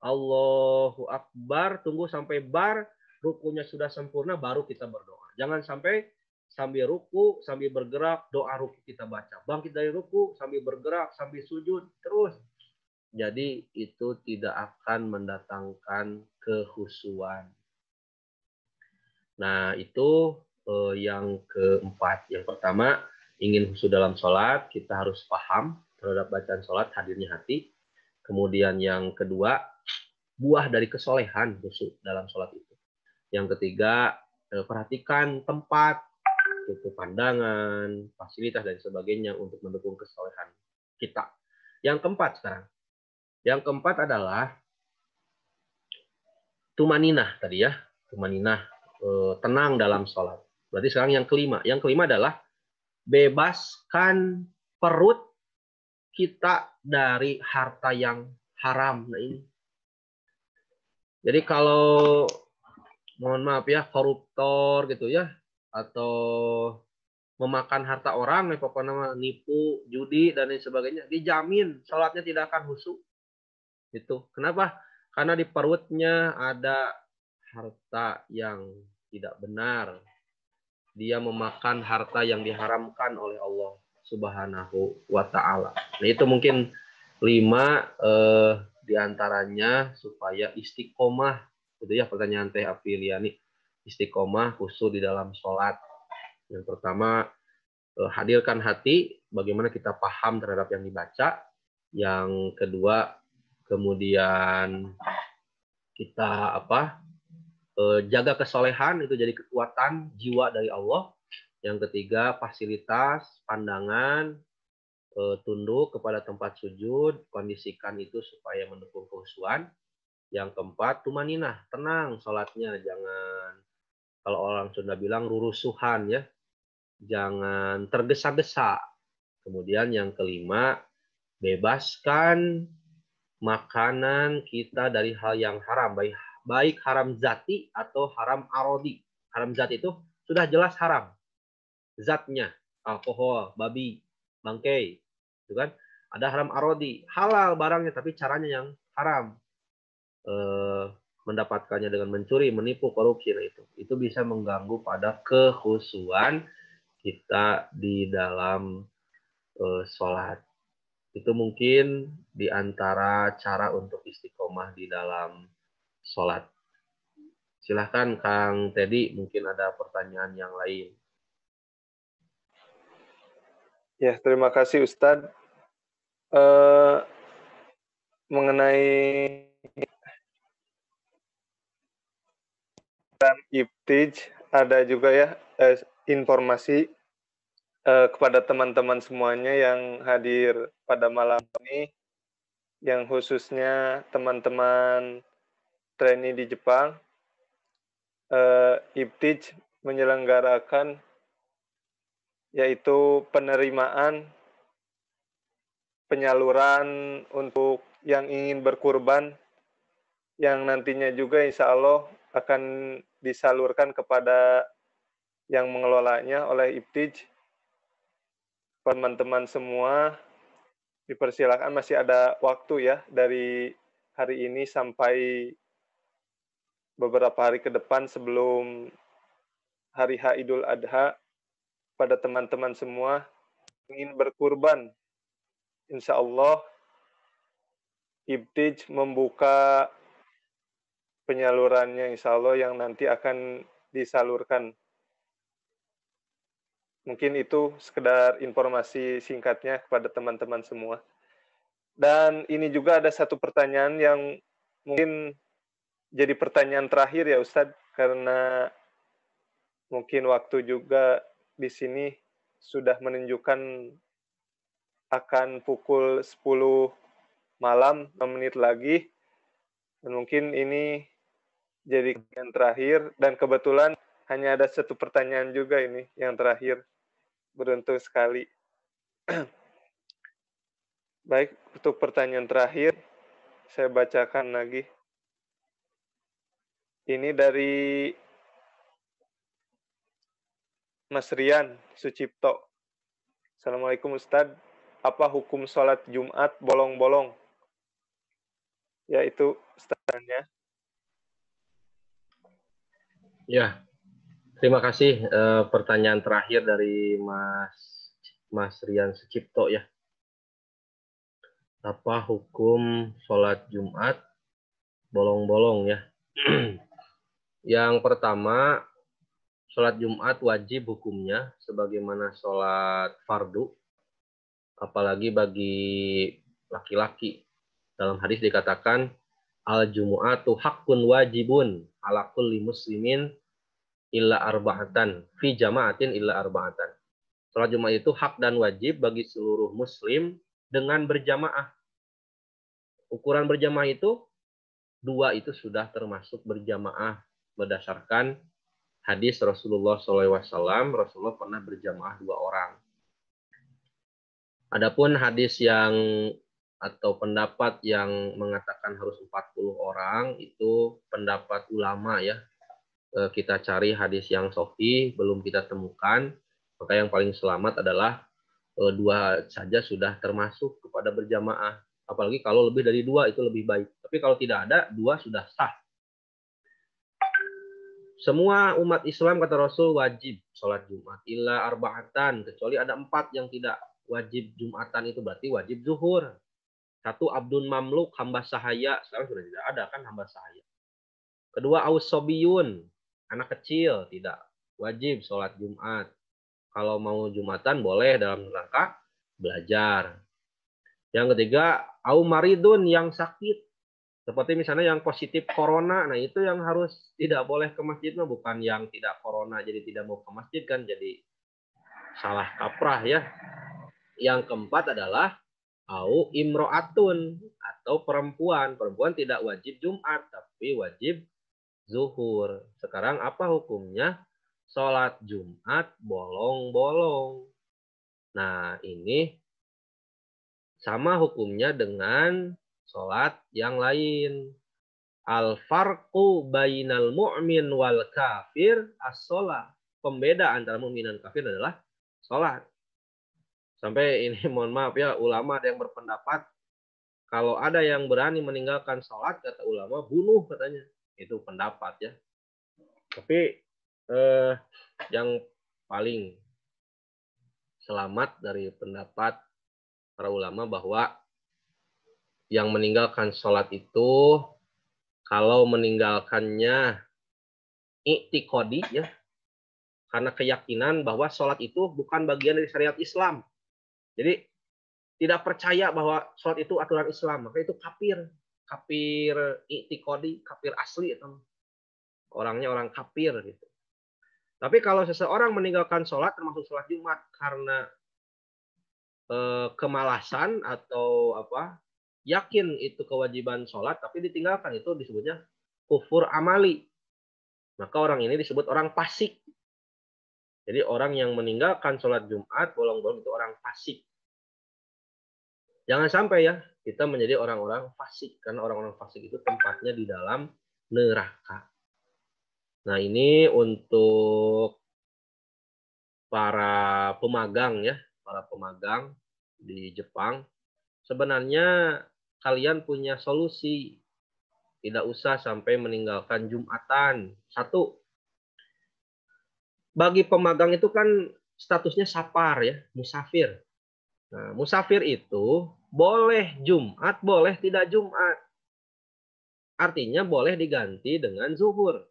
Allahu Akbar, tunggu sampai rukunya sudah sempurna, baru kita berdoa. Jangan sampai sambil ruku, sambil bergerak, doa ruku kita baca. Bangkit dari ruku, sambil bergerak, sambil sujud, terus. Jadi itu tidak akan mendatangkan kehusuan. Nah itu yang keempat. Yang pertama, ingin khusyuk dalam sholat, kita harus paham terhadap bacaan sholat, hadirnya hati. Kemudian yang kedua, buah dari kesolehan khusyuk dalam sholat itu. Yang ketiga, perhatikan tempat, itu pandangan, fasilitas dan sebagainya untuk mendukung kesolehan kita. Yang keempat sekarang. Yang keempat adalah tumaninah tadi ya, tumaninah, tenang dalam sholat. Berarti sekarang yang kelima. Yang kelima adalah bebaskan perut kita dari harta yang haram. Nah ini. Jadi kalau mohon maaf ya, koruptor gitu ya, atau memakan harta orang, nipu, judi dan lain sebagainya, dijamin sholatnya tidak akan khusyuk. Itu. Kenapa? Karena di perutnya ada harta yang tidak benar. Dia memakan harta yang diharamkan oleh Allah Subhanahu wa Ta'ala. Nah, itu mungkin 5 diantaranya supaya istiqomah. Itu ya pertanyaan Teh Apriliani. Istiqomah khusus di dalam sholat. Yang pertama, hadirkan hati, bagaimana kita paham terhadap yang dibaca. Yang kedua, kemudian kita jaga kesolehan, itu jadi kekuatan jiwa dari Allah. Yang ketiga, fasilitas, pandangan, tunduk kepada tempat sujud, kondisikan itu supaya mendukung kekhusyuan. Yang keempat, tumaninah, tenang sholatnya, jangan, kalau orang Sunda bilang rurusuhan ya, jangan tergesa-gesa. Kemudian yang kelima, bebaskan makanan kita dari hal yang haram, baik haram zati atau haram arodi. Haram zati itu sudah jelas haram. Zatnya, alkohol, babi, bangkai. Itu kan? Ada haram arodi. Halal barangnya, tapi caranya yang haram. Mendapatkannya dengan mencuri, menipu, korupsi. Nah itu bisa mengganggu pada kekhusyuan kita di dalam sholat. Itu mungkin di antara cara untuk istiqomah di dalam sholat. Silahkan Kang Teddy, mungkin ada pertanyaan yang lain.
Ya, terima kasih Ustadz. Mengenai Ibtij, ada juga ya informasi kepada teman-teman semuanya yang hadir pada malam ini, yang khususnya teman-teman trainee di Jepang. Ibtij menyelenggarakan yaitu penyaluran untuk yang ingin berkurban, yang nantinya juga insya Allah akan disalurkan kepada yang mengelolanya oleh Ibtij. Teman-teman semua dipersilakan, masih ada waktu ya, dari hari ini sampai beberapa hari ke depan sebelum hari H Idul Adha. Pada teman-teman semua ingin berkurban, insya Allah Ibtij membuka penyalurannya, insya Allah yang nanti akan disalurkan. Mungkin itu sekedar informasi singkatnya kepada teman-teman semua. Dan ini juga ada satu pertanyaan yang mungkin jadi pertanyaan terakhir ya Ustadz, karena mungkin waktu juga di sini sudah menunjukkan akan pukul 10 malam, 6 menit lagi. Dan mungkin ini jadi yang terakhir, dan kebetulan hanya ada satu pertanyaan juga ini yang terakhir. Beruntung sekali. Baik, untuk pertanyaan terakhir, saya bacakan lagi. Ini dari Mas Rian Sucipto. Assalamualaikum Ustadz, apa hukum sholat Jumat bolong-bolong? Yaitu Ustadznya.
Ya, terima kasih. Pertanyaan terakhir dari Mas Rian Sucipto ya. Apa hukum sholat Jumat bolong-bolong ya? Yang pertama, sholat Jumat wajib hukumnya sebagaimana sholat fardu, apalagi bagi laki-laki. Dalam hadis dikatakan, al-jumu'atu haqqun wajibun ala kulli muslimin illa arba'atan, fi jama'atin illa arba'atan. Sholat Jumat itu hak dan wajib bagi seluruh muslim dengan berjamaah. Ukuran berjamaah itu 2 itu sudah termasuk berjamaah berdasarkan hadis Rasulullah SAW. Rasulullah pernah berjamaah 2 orang. Adapun hadis yang atau pendapat yang mengatakan harus 40 orang itu pendapat ulama ya. Kita cari hadis yang sahih belum kita temukan. Maka yang paling selamat adalah 2 saja sudah termasuk kepada berjamaah. Apalagi kalau lebih dari 2 itu lebih baik. Tapi kalau tidak ada, 2 sudah sah. Semua umat Islam kata Rasul wajib sholat Jumat. Illa arba'atan, kecuali ada 4 yang tidak wajib Jumatan, itu berarti wajib zuhur. 1, abdun mamluk, hamba sahaya. Sekarang sudah tidak ada kan hamba sahaya. Kedua, aus sobiyun, anak kecil, tidak wajib sholat Jumat. Kalau mau Jumatan boleh dalam rangka belajar. Yang ketiga, au maridun, yang sakit. Seperti misalnya yang positif corona, nah itu yang harus tidak boleh ke masjid, bukan yang tidak corona jadi tidak mau ke masjid, kan jadi salah kaprah ya. Yang keempat adalah au imro'atun, atau perempuan. Perempuan tidak wajib Jumat, tapi wajib zuhur. Sekarang apa hukumnya? Sholat Jumat bolong-bolong. Nah ini sama hukumnya dengan sholat yang lain. Al-farqu bainal mu'min wal kafir as-sholat. Pembeda antara mukmin dan kafir adalah sholat. Sampai ini mohon maaf ya, ulama ada yang berpendapat kalau ada yang berani meninggalkan sholat, kata ulama, bunuh katanya. Itu pendapat ya. Tapi yang paling selamat dari pendapat para ulama bahwa yang meninggalkan sholat itu, kalau meninggalkannya i'tiqadi ya, karena keyakinan bahwa sholat itu bukan bagian dari syariat Islam. Jadi tidak percaya bahwa sholat itu aturan Islam, maka itu kafir. Kafir i'tiqadi, kafir asli itu. Orangnya orang kafir gitu. Tapi kalau seseorang meninggalkan sholat, termasuk sholat Jumat, karena kemalasan atau apa, yakin itu kewajiban sholat, tapi ditinggalkan, itu disebutnya kufur amali. Maka orang ini disebut orang fasik. Jadi orang yang meninggalkan sholat Jumat bolong-bolong itu orang fasik. Jangan sampai ya kita menjadi orang-orang fasik, karena orang-orang fasik itu tempatnya di dalam neraka. Nah ini untuk para pemagang ya, para pemagang di Jepang. Sebenarnya kalian punya solusi. Tidak usah sampai meninggalkan Jumatan. 1, bagi pemagang itu kan statusnya safar ya, musafir. Nah, musafir itu boleh Jumat, boleh tidak Jumat. Artinya boleh diganti dengan zuhur.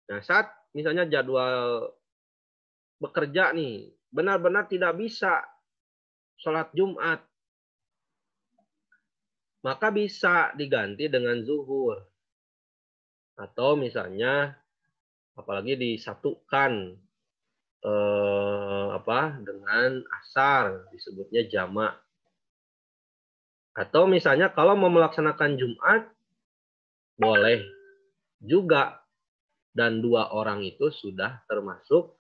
Nah, saat misalnya jadwal bekerja nih, benar-benar tidak bisa sholat Jumat, maka bisa diganti dengan zuhur. Atau misalnya, apalagi disatukan dengan asar, disebutnya jamak. Atau misalnya kalau mau melaksanakan Jumat, boleh juga. Dan 2 orang itu sudah termasuk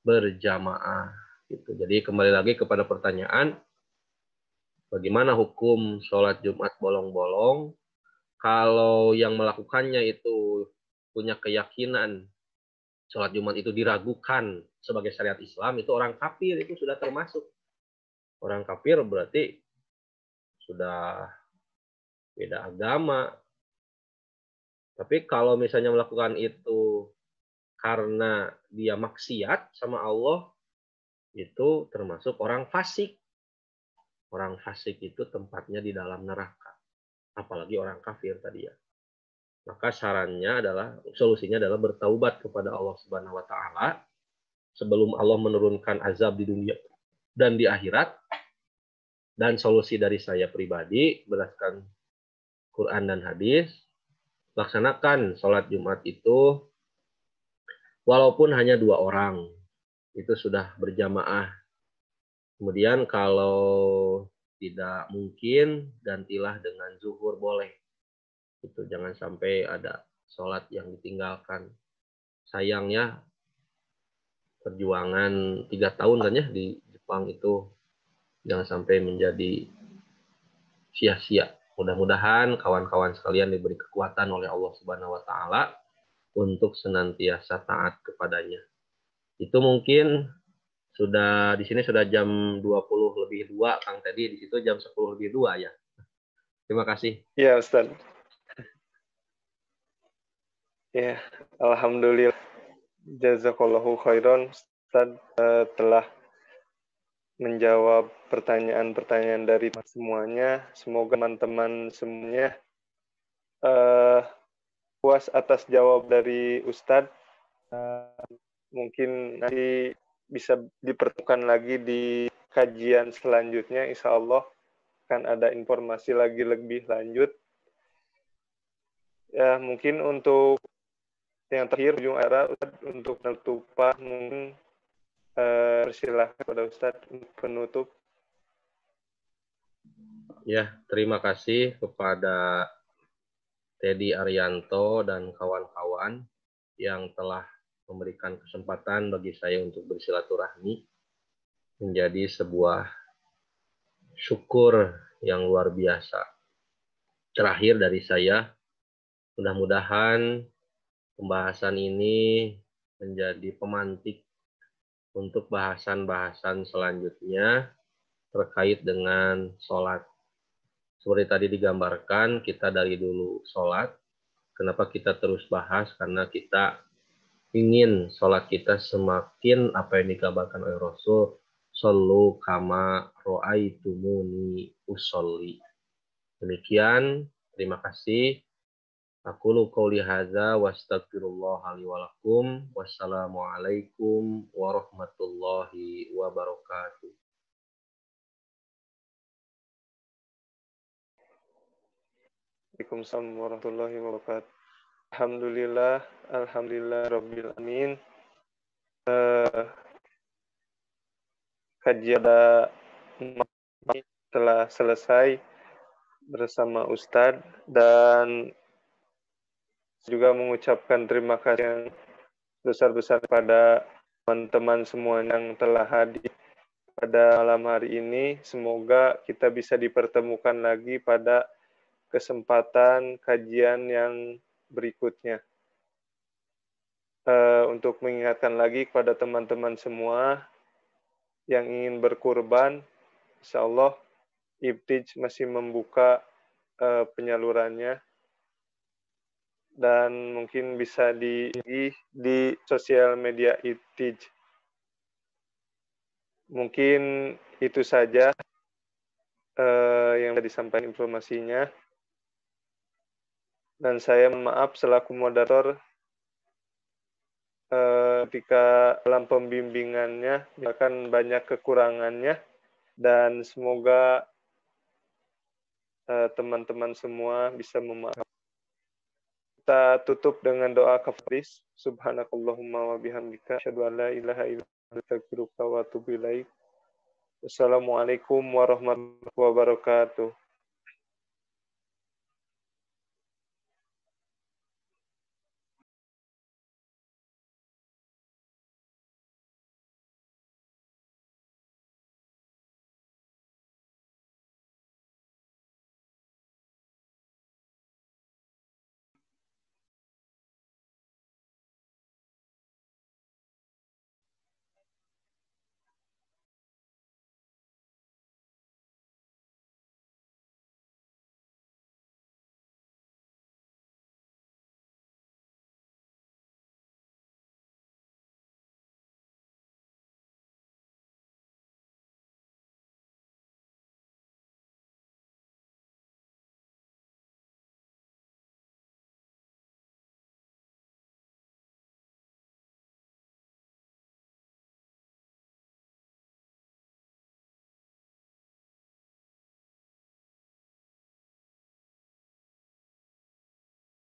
berjamaah. Gitu. Jadi kembali lagi kepada pertanyaan, bagaimana hukum sholat Jumat bolong-bolong? Kalau yang melakukannya itu punya keyakinan sholat Jumat itu diragukan sebagai syariat Islam, itu orang kafir, itu sudah termasuk. Orang kafir berarti sudah beda agama. Tapi kalau misalnya melakukan itu karena dia maksiat sama Allah, itu termasuk orang fasik. Orang fasik itu tempatnya di dalam neraka. Apalagi orang kafir tadi ya. Maka sarannya adalah, solusinya adalah bertaubat kepada Allah Subhanahu wa taala sebelum Allah menurunkan azab di dunia dan di akhirat. Dan solusi dari saya pribadi berdasarkan Quran dan hadis, laksanakan sholat Jumat itu walaupun hanya 2 orang. Itu sudah berjamaah. Kemudian kalau tidak mungkin, gantilah dengan zuhur boleh. Itu jangan sampai ada sholat yang ditinggalkan. Sayangnya perjuangan 3 tahun kan ya di Jepang itu jangan sampai menjadi sia-sia. Mudah-mudahan kawan-kawan sekalian diberi kekuatan oleh Allah Subhanahu wa taala untuk senantiasa taat kepadanya. Itu mungkin sudah di sini sudah jam 20:02, Kang Teddy, di situ jam 10:02 ya. Terima kasih.
Ya, Ustaz. Ya, alhamdulillah. Jazakallahu khairan, Ustaz telah menjawab pertanyaan-pertanyaan dari semuanya. Semoga teman-teman semuanya puas atas jawab dari Ustadz. Mungkin nanti bisa dipertemukan lagi di kajian selanjutnya. Insya Allah akan ada informasi lagi lebih lanjut. Ya, mungkin untuk yang terakhir, ujung acara, Ustadz, untuk penutupan, mungkin persilahkan kepada Ustadz untuk penutup.
Ya, terima kasih kepada Teddy Arianto dan kawan-kawan yang telah memberikan kesempatan bagi saya untuk bersilaturahmi, menjadi sebuah syukur yang luar biasa. Terakhir dari saya, mudah-mudahan pembahasan ini menjadi pemantik untuk bahasan-bahasan selanjutnya terkait dengan sholat. Seperti tadi digambarkan, kita dari dulu sholat. Kenapa kita terus bahas? Karena kita ingin sholat kita semakin apa yang digambarkan oleh Rasul, shollu kama ro'aitumuni usolli. Demikian, terima kasih. Aqulu qouli hadza wa astaghfirullah li wa lakum. Wassalamualaikum warahmatullahi wabarakatuh.
Waalaikumsalam warahmatullahi wabarakatuh. Alhamdulillah, alhamdulillah rabbil alamin. Kajian telah selesai bersama Ustadz dan juga mengucapkan terima kasih yang besar-besar pada teman-teman semua yang telah hadir pada malam hari ini. Semoga kita bisa dipertemukan lagi pada kesempatan kajian yang berikutnya. Untuk mengingatkan lagi kepada teman-teman semua yang ingin berkurban, insya Allah Ibtij masih membuka penyalurannya dan mungkin bisa di sosial media Ibtij. Mungkin itu saja yang tadi disampaikan informasinya. Dan saya maaf selaku moderator ketika dalam pembimbingannya akan banyak kekurangannya, dan semoga teman-teman semua bisa memaafkan. Kita tutup dengan doa kafaris. Subhanakallahumma wa bihamdika asyhadu an la ilaha illa anta astaghfiruka wa atubu ilaik. Wassalamualaikum warahmatullahi wabarakatuh.